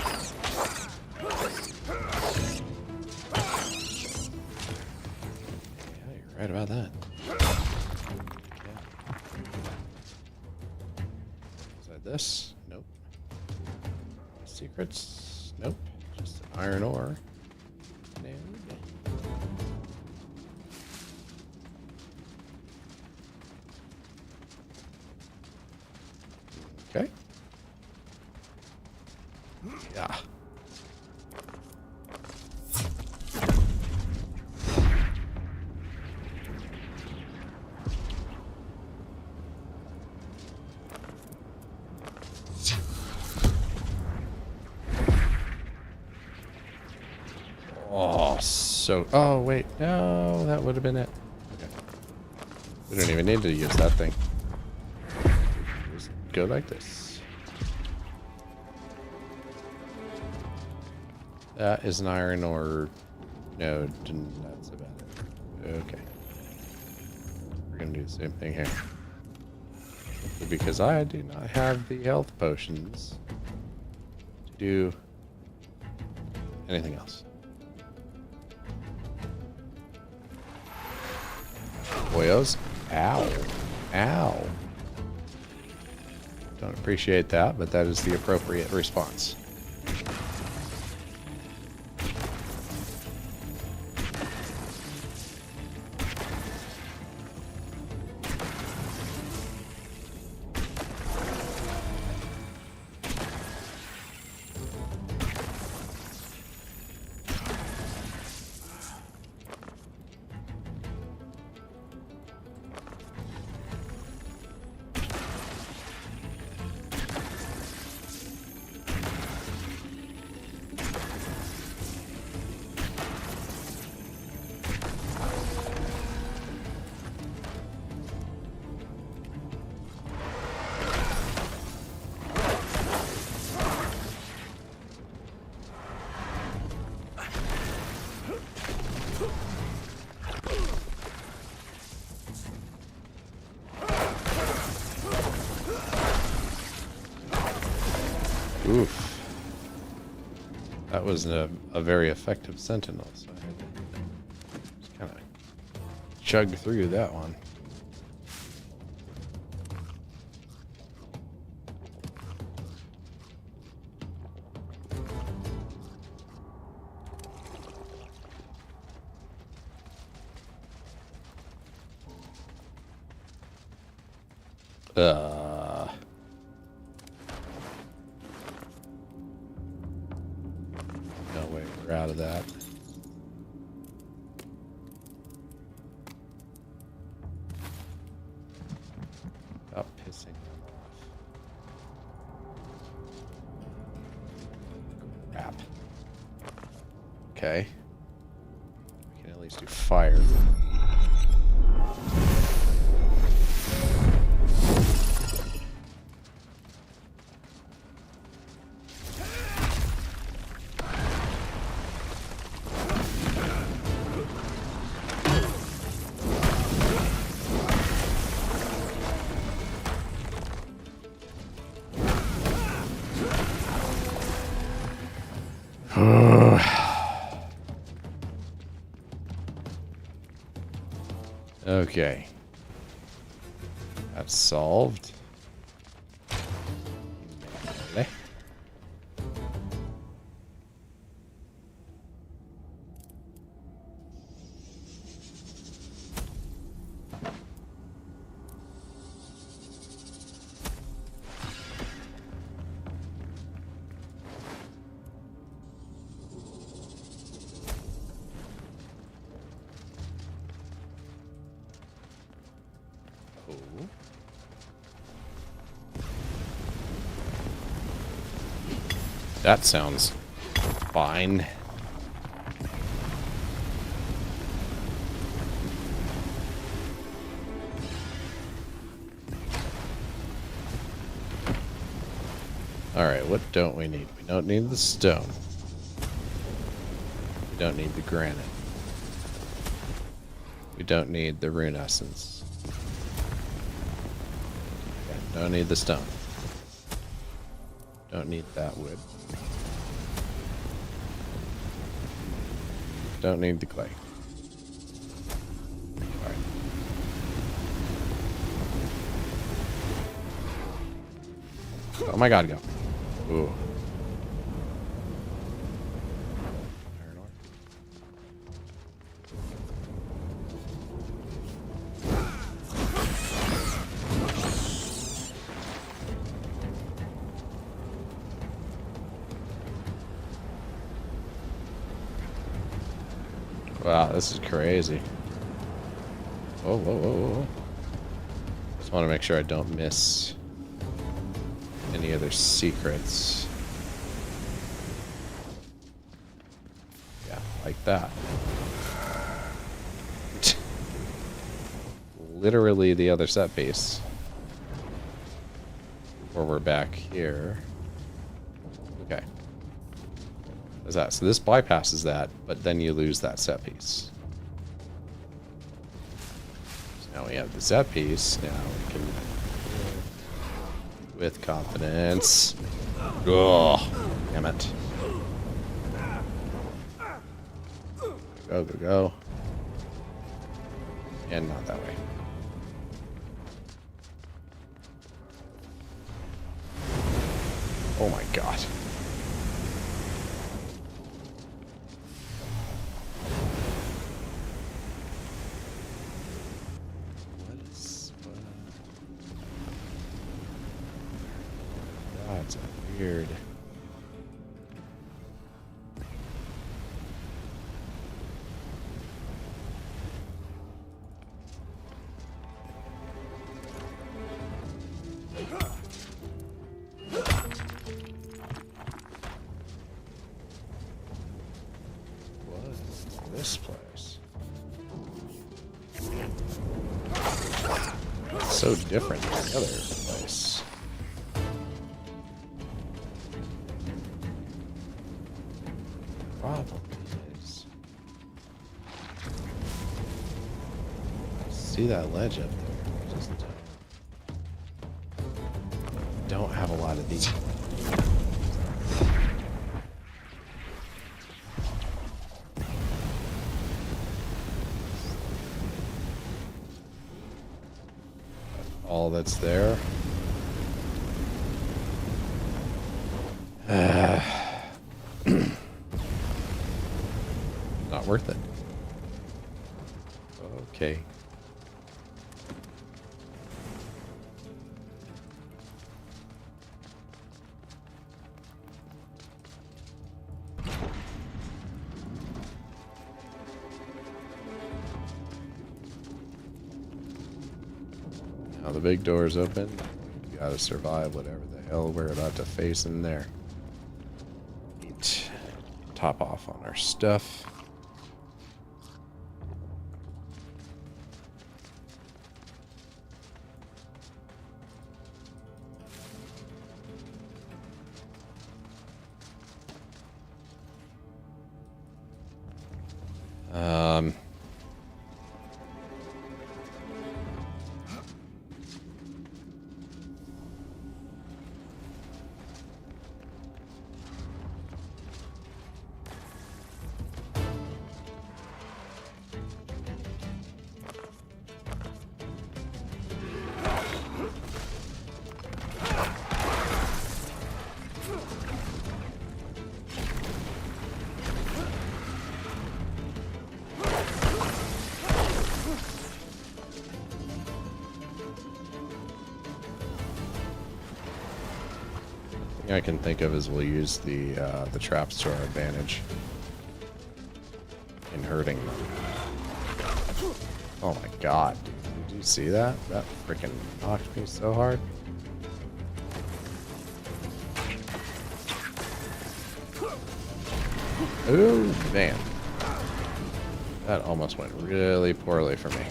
you're right about that. Is that this? Nope. Secrets? Nope. Just an iron ore. Okay. Yeah. Oh, so... Oh, wait. No, that would have been it. Okay. We don't even need to use that thing. Just go like this. That is an iron ore node, and that's about it. Okay. We're going to do the same thing here. Because I do not have the health potions to do anything else. Boyos. Ow. Ow. Don't appreciate that, but that is the appropriate response. Oof. That was a very effective sentinel, so I had to just kind of chug through that one. No way we're out of that. Stop pissing them off. Crap. Okay. We can at least do fire. Okay. That's solved. Melee. That sounds fine. Alright, what don't we need? We don't need the stone. We don't need the granite. We don't need the rune essence. Okay, don't need the stone. Don't need that wood. Don't need the clay. Alright. Oh my god, go. Ooh. Iron ore. Wow, this is crazy. Whoa, whoa, whoa, whoa. Just want to make sure I don't miss any other secrets. Yeah, like that. Literally the other set piece. Or we're back here. Okay. What's that? So this bypasses that, but then you lose that set piece. So now we have the set piece. Now we can, with confidence. Oh, damn it. Go, go, go. And not that way. Oh my god. That's weird. What is this place? It's so different than the other place. Problem is, see that ledge up there? Just don't have a lot of these. All that's there. Not worth it. Okay. Now the big door's open. We gotta survive whatever the hell we're about to face in there. Need to top off on our stuff. thing I can think of is we'll use the traps to our advantage in hurting them. Oh my god, dude. Did you see that? That freaking knocked me so hard. Ooh, man. That almost went really poorly for me.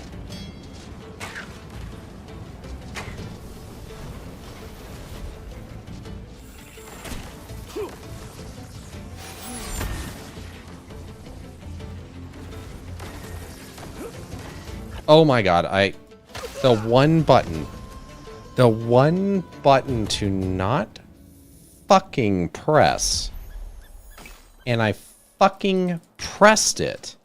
Oh my god, the one button to not fucking press, and I fucking pressed it.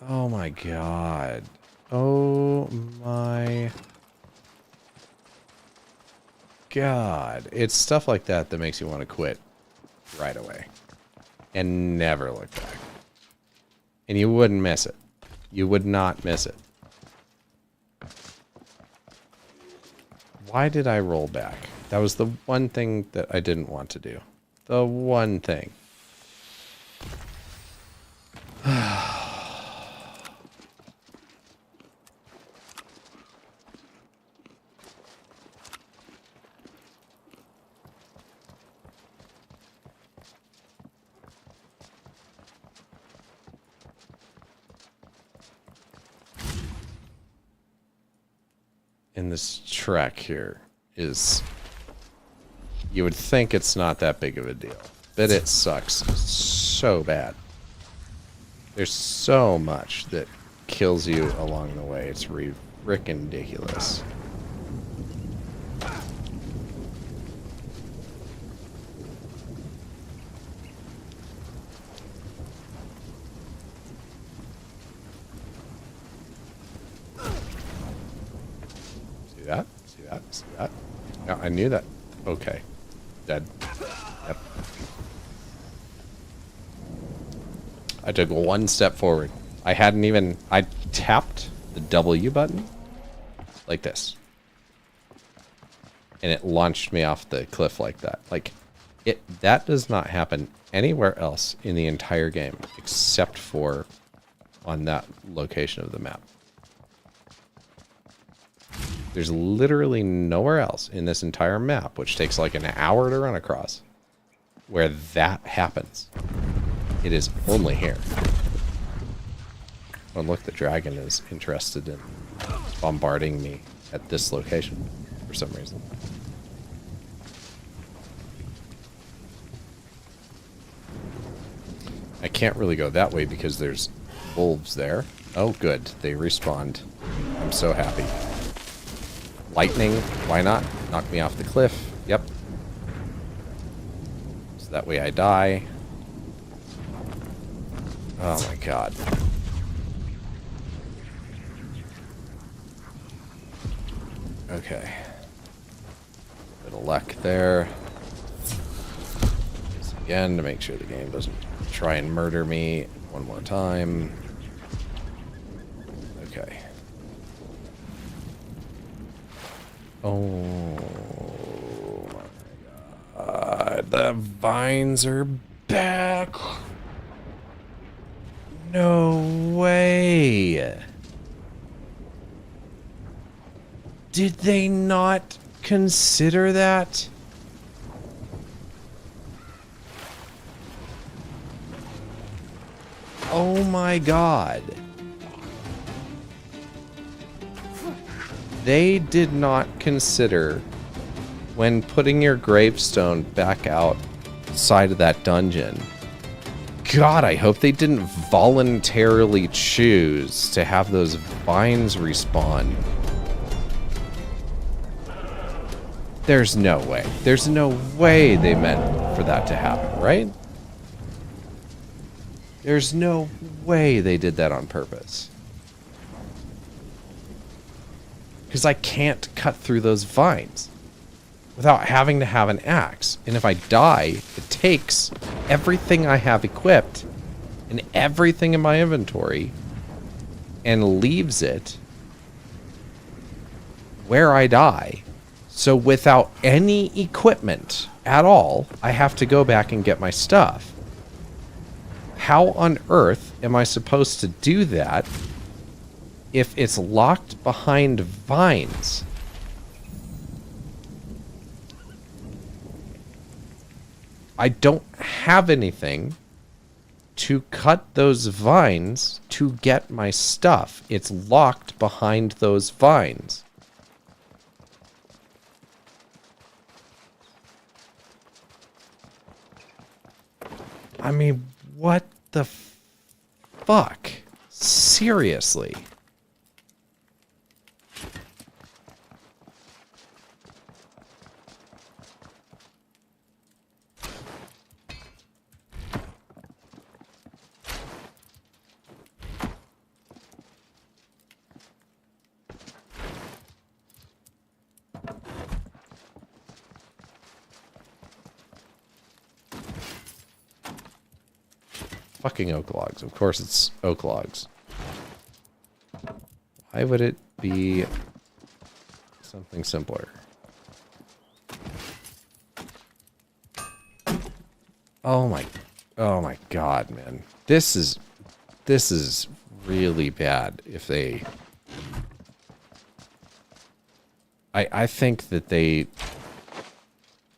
Oh my god. Oh my god. It's stuff like that that makes you want to quit right away and never look back. And you wouldn't miss it. You would not miss it. Why did I roll back? That was the one thing that I didn't want to do. The one thing. And this track here is... You would think it's not that big of a deal, but it sucks so bad. There's so much that kills you along the way. It's frickin' ridiculous. See that? See that? See that? No, I knew that. Okay. Dead. Yep. I took one step forward. I hadn't even... I tapped the W button like this. And it launched me off the cliff like that. Like, that does not happen anywhere else in the entire game except for on that location of the map. There's literally nowhere else in this entire map, which takes like an hour to run across, where that happens. It is only here. Oh, look, the dragon is interested in bombarding me at this location for some reason. I can't really go that way because there's wolves there. Oh, good. They respawned. I'm so happy. Lightning, why not? Knock me off the cliff. Yep. So that way I die. Oh my god. Okay. Bit of luck there. Just again to make sure the game doesn't try and murder me one more time. Okay. Oh my god, the vines are back. No way. Did they not consider that? Oh my god. They did not consider, when putting your gravestone back outside of that dungeon. God, I hope they didn't voluntarily choose to have those vines respawn. There's no way. There's no way they meant for that to happen, right? There's no way they did that on purpose. Because I can't cut through those vines without having to have an axe. And if I die, it takes everything I have equipped and everything in my inventory and leaves it where I die. So without any equipment at all, I have to go back and get my stuff. How on earth am I supposed to do that if it's locked behind vines? I don't have anything to cut those vines to get my stuff. It's locked behind those vines. I mean, what the fuck? Seriously. Fucking oak logs. Of course it's oak logs. Why would it be something simpler? Oh my god, man. This is really bad if they... I think that they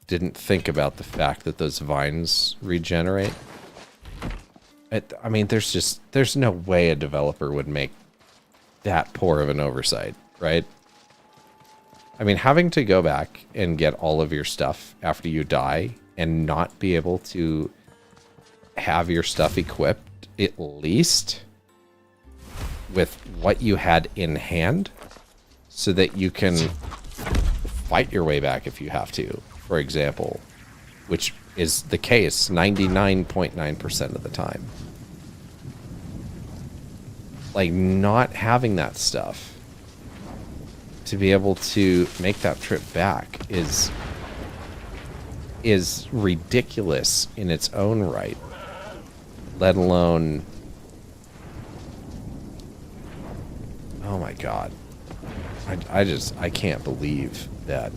didn't think about the fact that those vines regenerate. I mean, there's no way a developer would make that poor of an oversight, right? I mean, having to go back and get all of your stuff after you die and not be able to have your stuff equipped, at least with what you had in hand, so that you can fight your way back if you have to, for example, which is the case 99.9% of the time. Like, not having that stuff to be able to make that trip back is ridiculous in its own right, let alone... Oh my god. I can't believe that.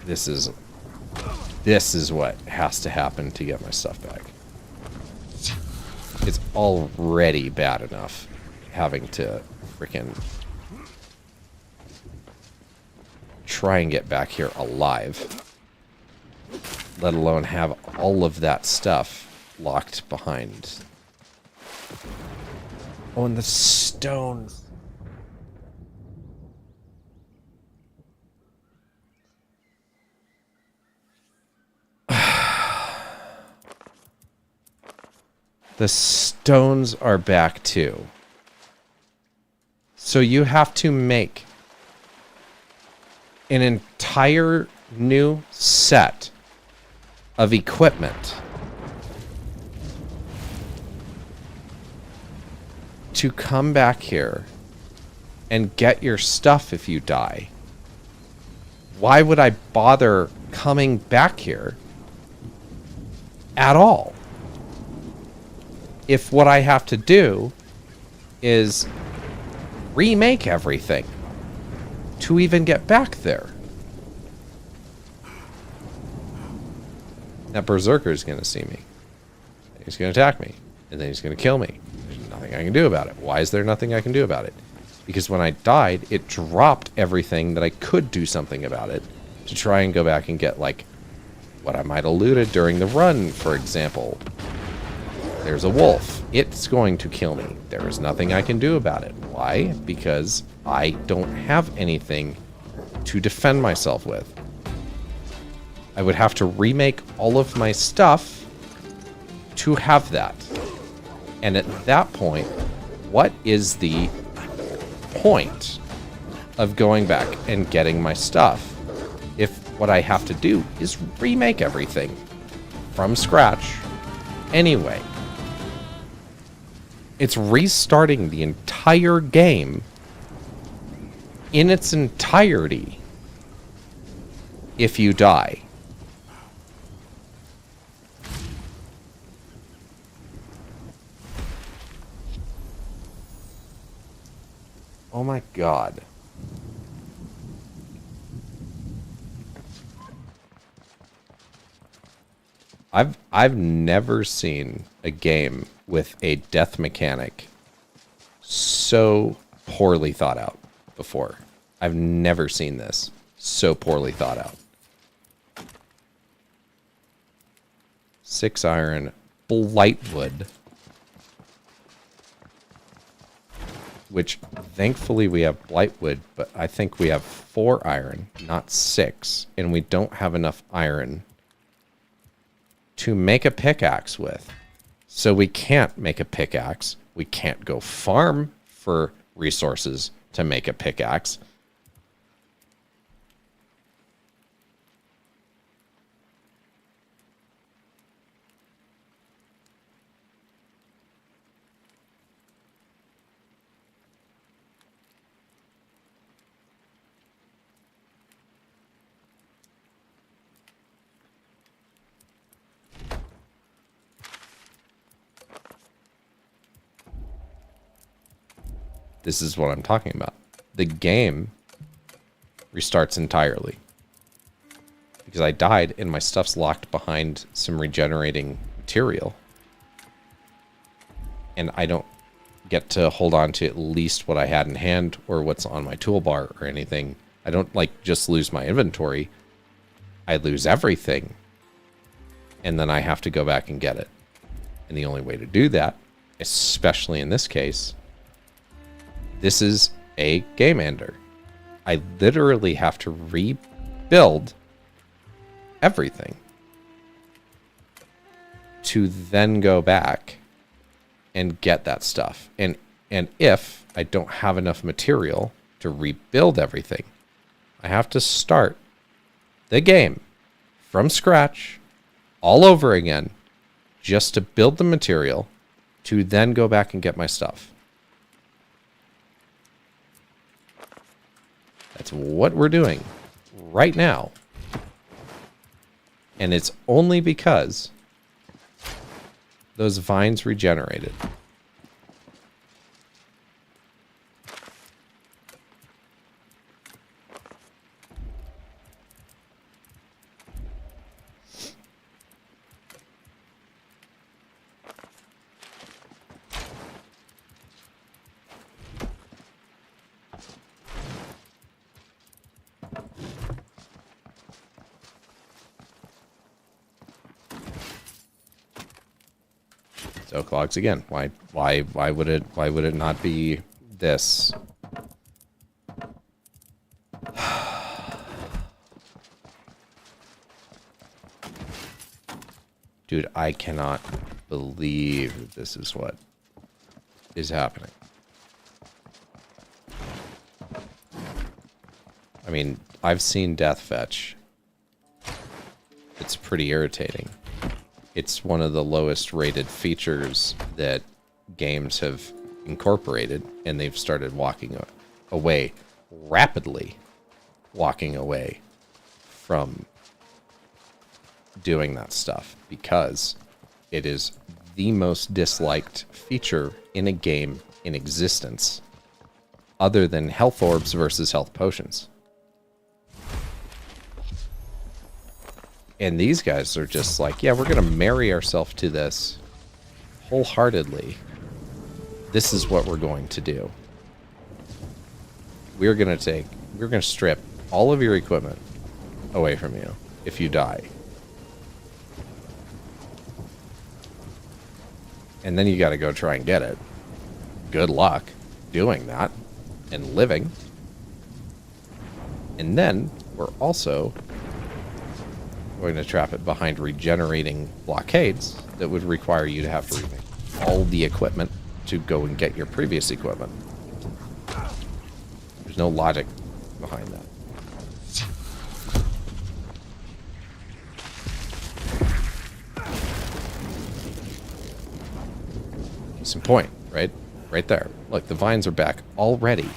This is what has to happen to get my stuff back. It's already bad enough having to freaking try and get back here alive, let alone have all of that stuff locked behind. Oh, and the stone. The stones are back too. So you have to make an entire new set of equipment to come back here and get your stuff if you die. Why would I bother coming back here at all if what I have to do is remake everything to even get back there? That berserker is going to see me. He's going to attack me, and then he's going to kill me. There's nothing I can do about it. Why is there nothing I can do about it? Because when I died, it dropped everything that I could do something about it to try and go back and get, like, what I might have looted during the run, for example. There's a wolf. It's going to kill me. There is nothing I can do about it. Why? Because I don't have anything to defend myself with. I would have to remake all of my stuff to have that. And at that point, what is the point of going back and getting my stuff if what I have to do is remake everything from scratch anyway? It's restarting the entire game in its entirety if you die. Oh my god. I've never seen a game with a death mechanic so poorly thought out before. I've never seen this so poorly thought out. 6 iron, Blightwood. Which, thankfully, we have Blightwood, but I think we have 4 iron, not 6. And we don't have enough iron to make a pickaxe with. So we can't make a pickaxe. We can't go farm for resources to make a pickaxe. This is what I'm talking about. The game restarts entirely. Because I died and my stuff's locked behind some regenerating material. And I don't get to hold on to at least what I had in hand or what's on my toolbar or anything. I don't like just lose my inventory. I lose everything. And then I have to go back and get it. And the only way to do that, especially in this case, this is a game ender. I literally have to rebuild everything to then go back and get that stuff. And if I don't have enough material to rebuild everything, I have to start the game from scratch all over again just to build the material to then go back and get my stuff. That's what we're doing right now. And it's only because those vines regenerated. Oak logs again. Why would it not be this? Dude, I cannot believe this is what is happening. I mean, I've seen death fetch. It's pretty irritating. It's one of the lowest rated features that games have incorporated, and they've started walking away, rapidly walking away from doing that stuff because it is the most disliked feature in a game in existence other than health orbs versus health potions. And these guys are just like, yeah, we're going to marry ourselves to this wholeheartedly. This is what we're going to do. We're going to strip all of your equipment away from you if you die. And then you got to go try and get it. Good luck doing that and living. And then we're also going to trap it behind regenerating blockades that would require you to have to remake all the equipment to go and get your previous equipment. There's no logic behind that. Case in point, right? Right there. Look, the vines are back already.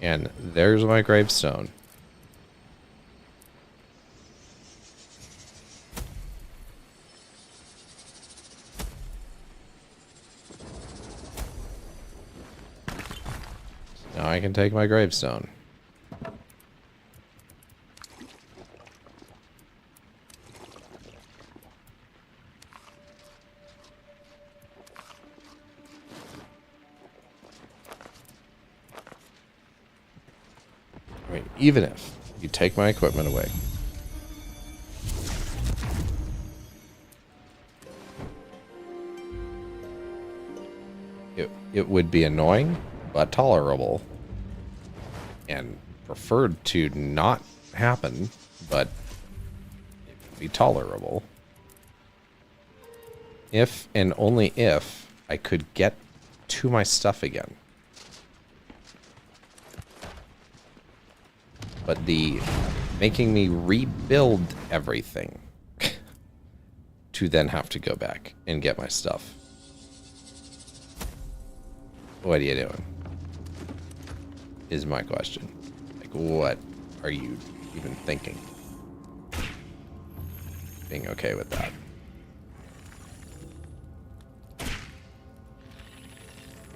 And there's my gravestone. Now I can take my gravestone. I mean, even if you take my equipment away. It would be annoying, but tolerable. And preferred to not happen, but it would be tolerable. If and only if I could get to my stuff again. But the making me rebuild everything to then have to go back and get my stuff. What are you doing? Is my question. Like, what are you even thinking? Being okay with that.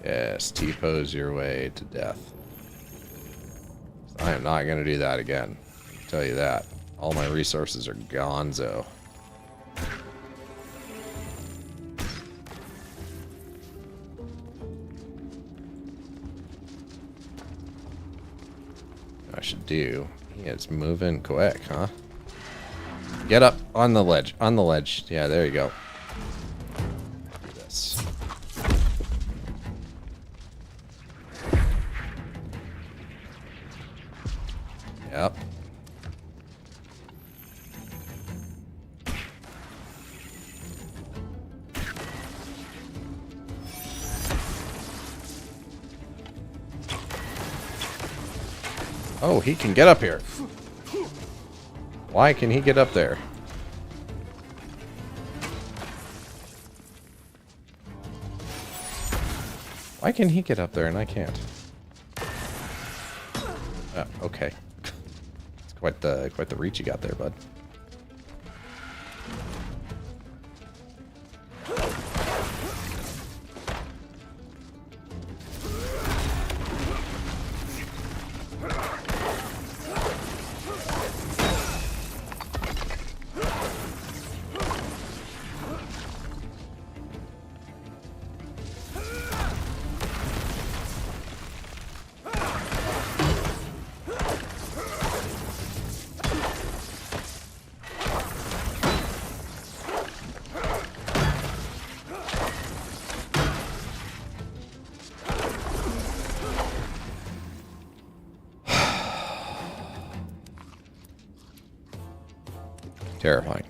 Yes, T-pose your way to death. I am not going to do that again. I can tell you that. All my resources are gonzo. I should do. He is moving quick, huh? Get up on the ledge. On the ledge. Yeah, there you go. Do this. Yep. Oh, he can get up here. Why can he get up there? Why can he get up there and I can't? Okay. It's quite the reach you got there, bud. Terrifying.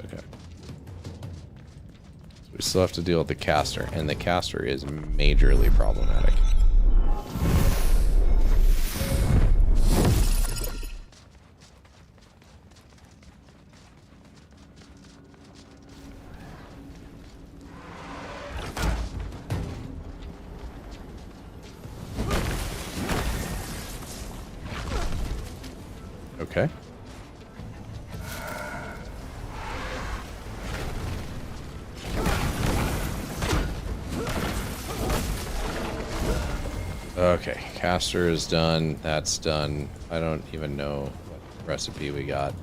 Okay. So we still have to deal with the caster, and the caster is majorly problematic. Okay. Okay, caster is done. That's done. I don't even know what recipe we got.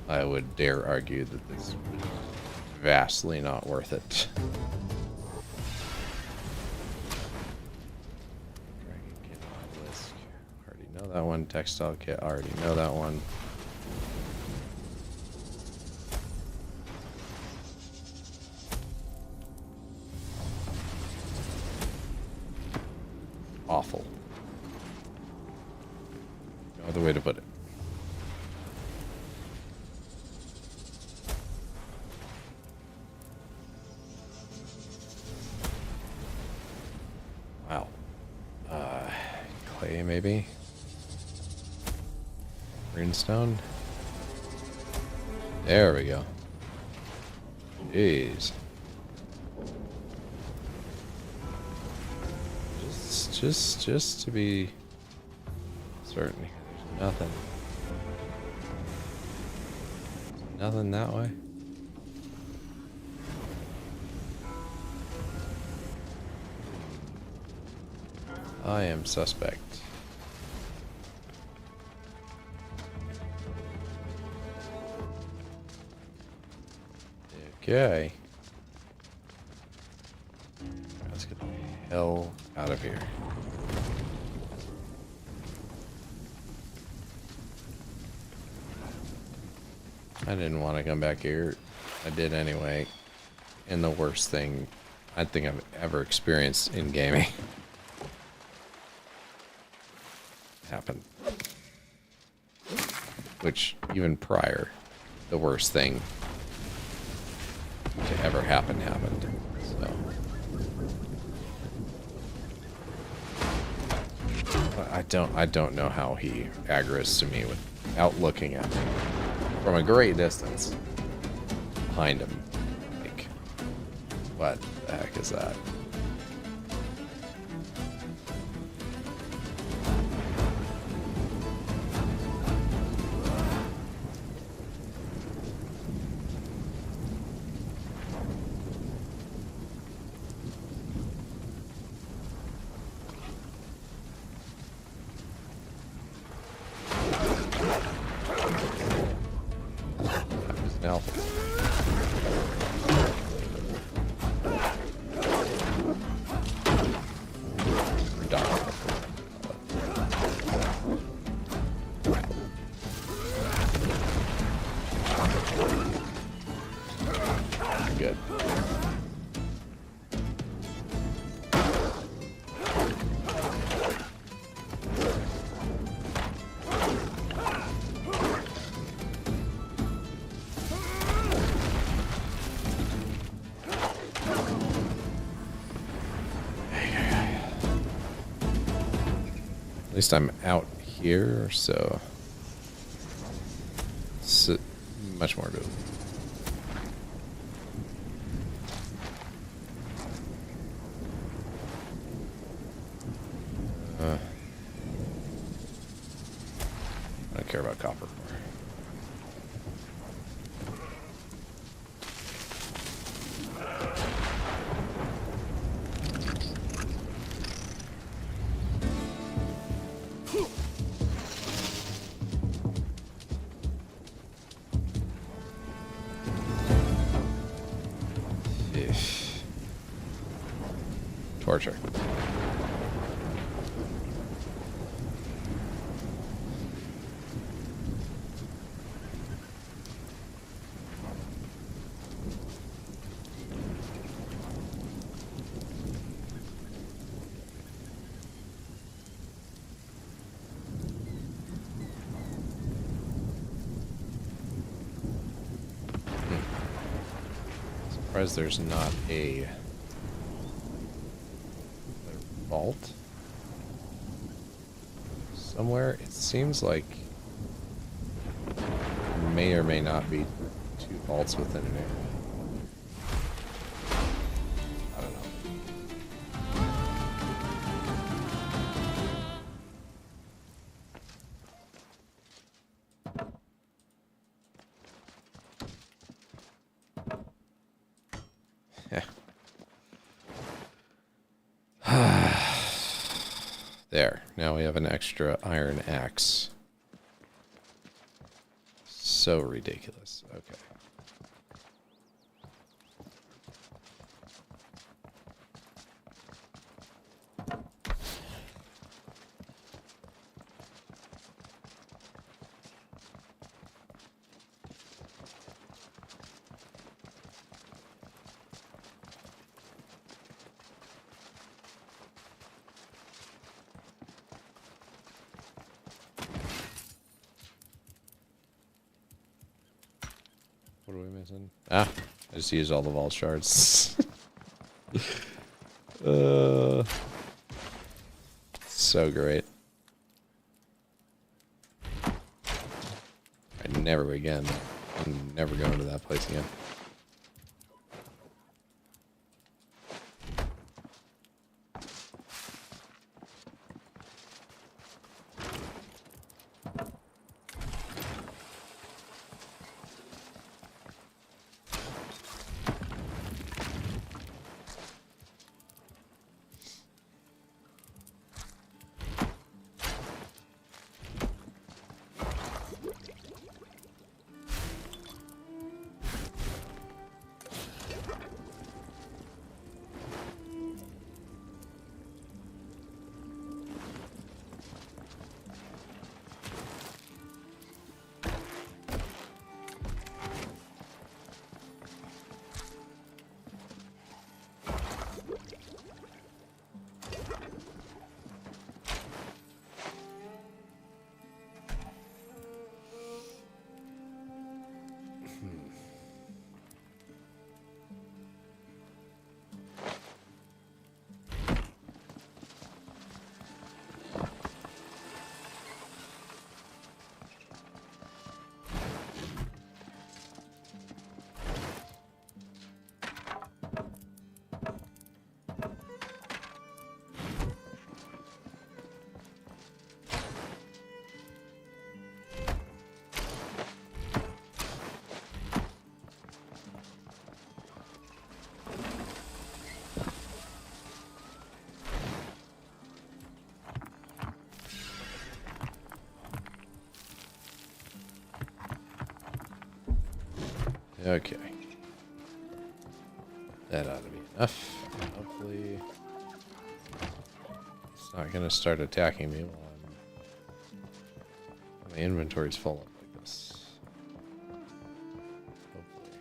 I would dare argue that this is vastly not worth it. That one, textile kit, I already know that one. Awful. No other way to put it. Wow. Clay, maybe? Runestone. There we go. Jeez. Just to be certain here, there's nothing. Nothing that way. I am suspect. Okay. Let's get the hell out of here. I didn't want to come back here. I did anyway. And the worst thing I think I've ever experienced in gaming happened. Which, even prior, the worst thing to ever happen happened. So I don't know how he aggroes to me without looking at me from a great distance behind him. Like, what the heck is that? Now. Good. At least I'm out here, so it's much more doable. I don't care about copper. Torture. Surprised there's not a vault somewhere. It seems like there may or may not be two vaults within an area. I don't know. There. Now we have an extra iron axe. So ridiculous. Okay. What are we missing? Ah, I just used all the vault shards. So great. I'd never again. I'm never going to that place again. Okay. That ought to be enough. Hopefully, it's not going to start attacking me while my inventory's full up like this. Hopefully.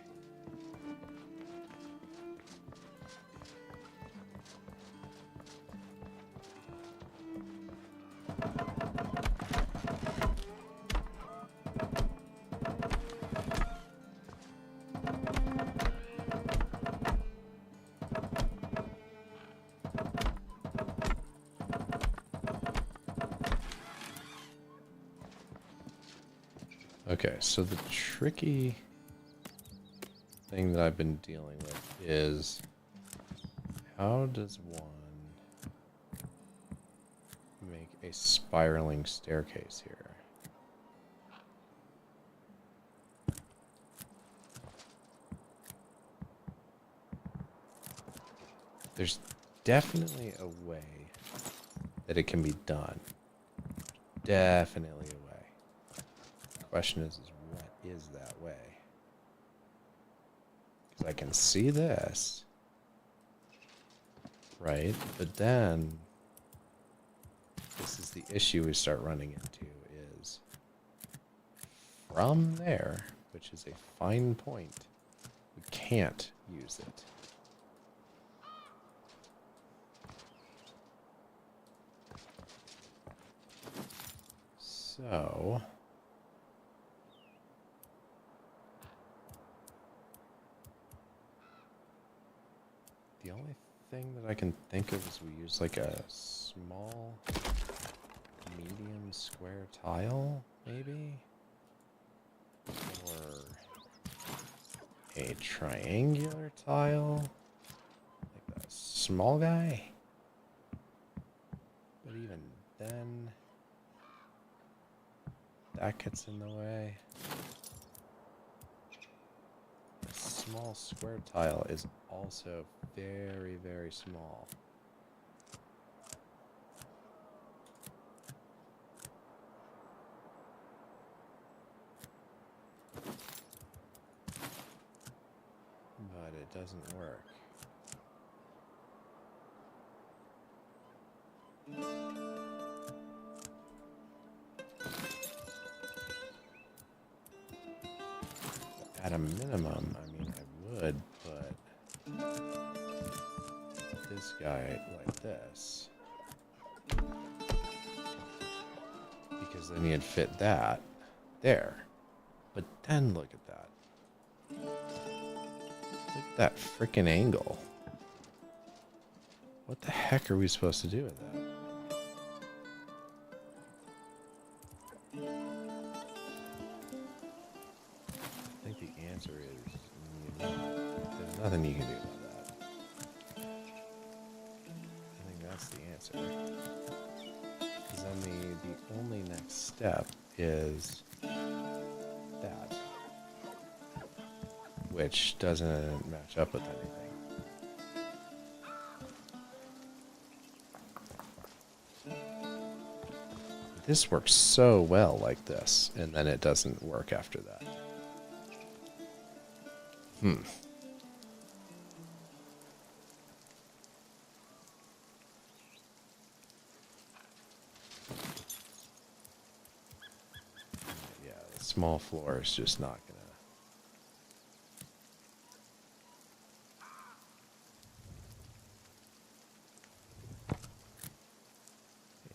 Okay, so the tricky thing that I've been dealing with is how does one make a spiraling staircase here? There's definitely a way that it can be done. Definitely a way. The question is what is that way? Because I can see this, right? But then this is the issue we start running into is from there, which is a fine point, we can't use it. So the only thing that I can think of is we use like a small, medium square tile, maybe? Or a triangular tile? Like a small guy? But even then, that gets in the way. A small square tile is also very, very small. But it doesn't work. At a minimum, I mean, I would put this guy like this. Because then you'd fit that there. But then look at that. Look at that freaking angle. What the heck are we supposed to do with that? I think the answer is there's nothing you can do about that. I think that's the answer. Because then the only next step is that, which doesn't match up with anything. This works so well like this, and then it doesn't work after that. Yeah, the small floor is just not gonna.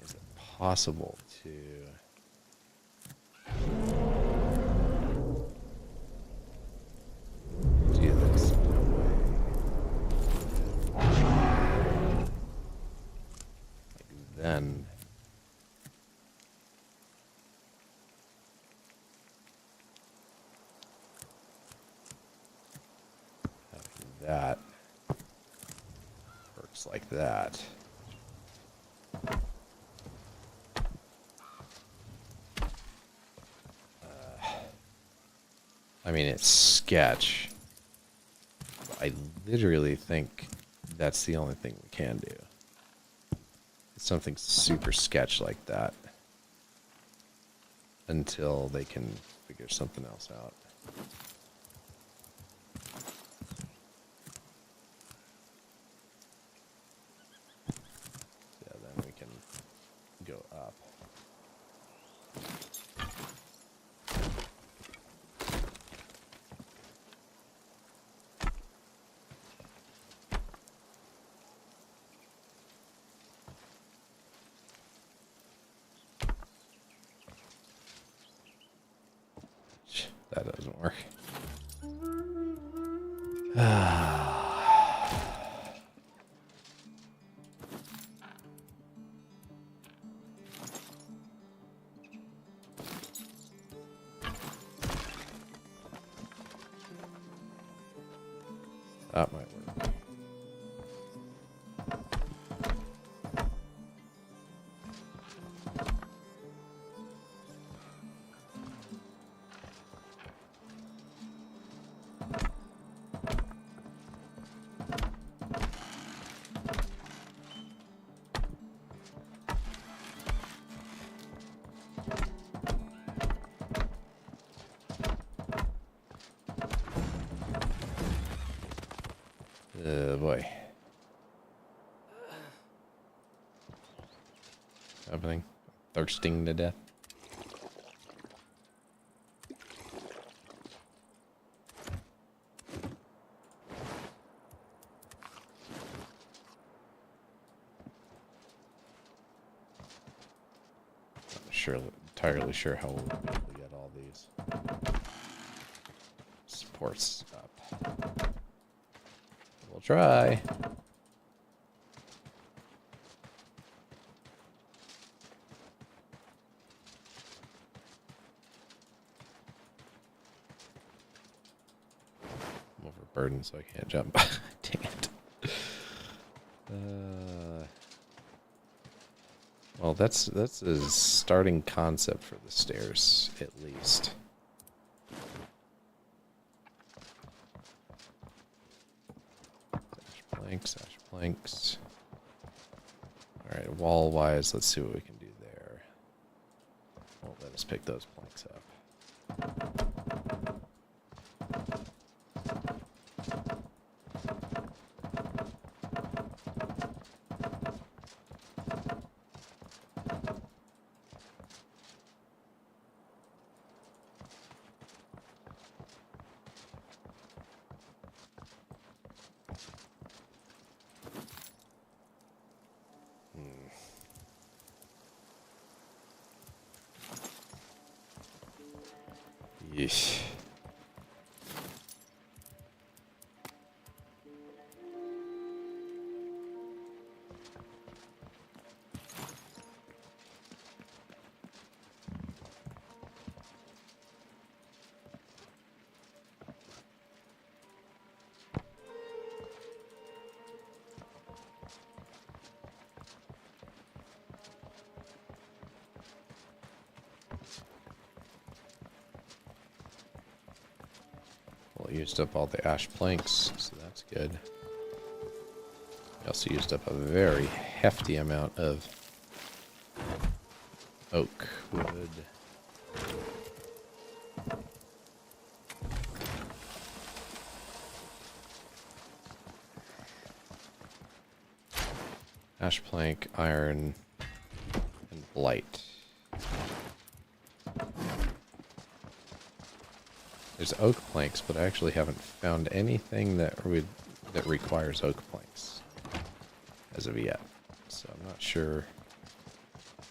Is it possible to do this in a way like then? Having that works like that. I mean, it's sketch. I literally think that's the only thing we can do. It's something super sketch like that. Until they can figure something else out. That might work. Boy. Happening. Thirsting to death. Entirely sure how we'll be able to get all these supports up. We'll try. I'm overburdened, so I can't jump. Dang it. Well, that's a starting concept for the stairs, at least. Sash planks. Alright, wall-wise, let's see what we can do there. Won't let us pick those planks up. Yeesh. Used up all the ash planks, so that's good. We also used up a very hefty amount of oak wood. Ash plank, iron, and blight. There's oak planks, but I actually haven't found anything that requires oak planks as of yet. So I'm not sure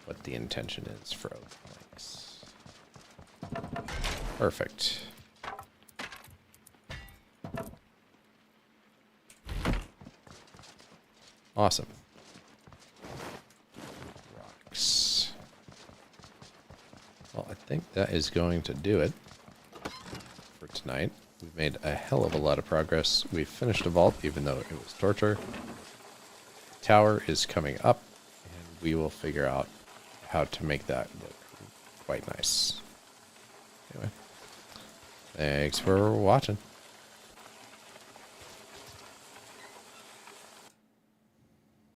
what the intention is for oak planks. Perfect. Awesome. Rocks. Well, I think that is going to do it for tonight. We've made a hell of a lot of progress. We've finished a vault, even though it was torture. Tower is coming up, and we will figure out how to make that look quite nice. Anyway, thanks for watching.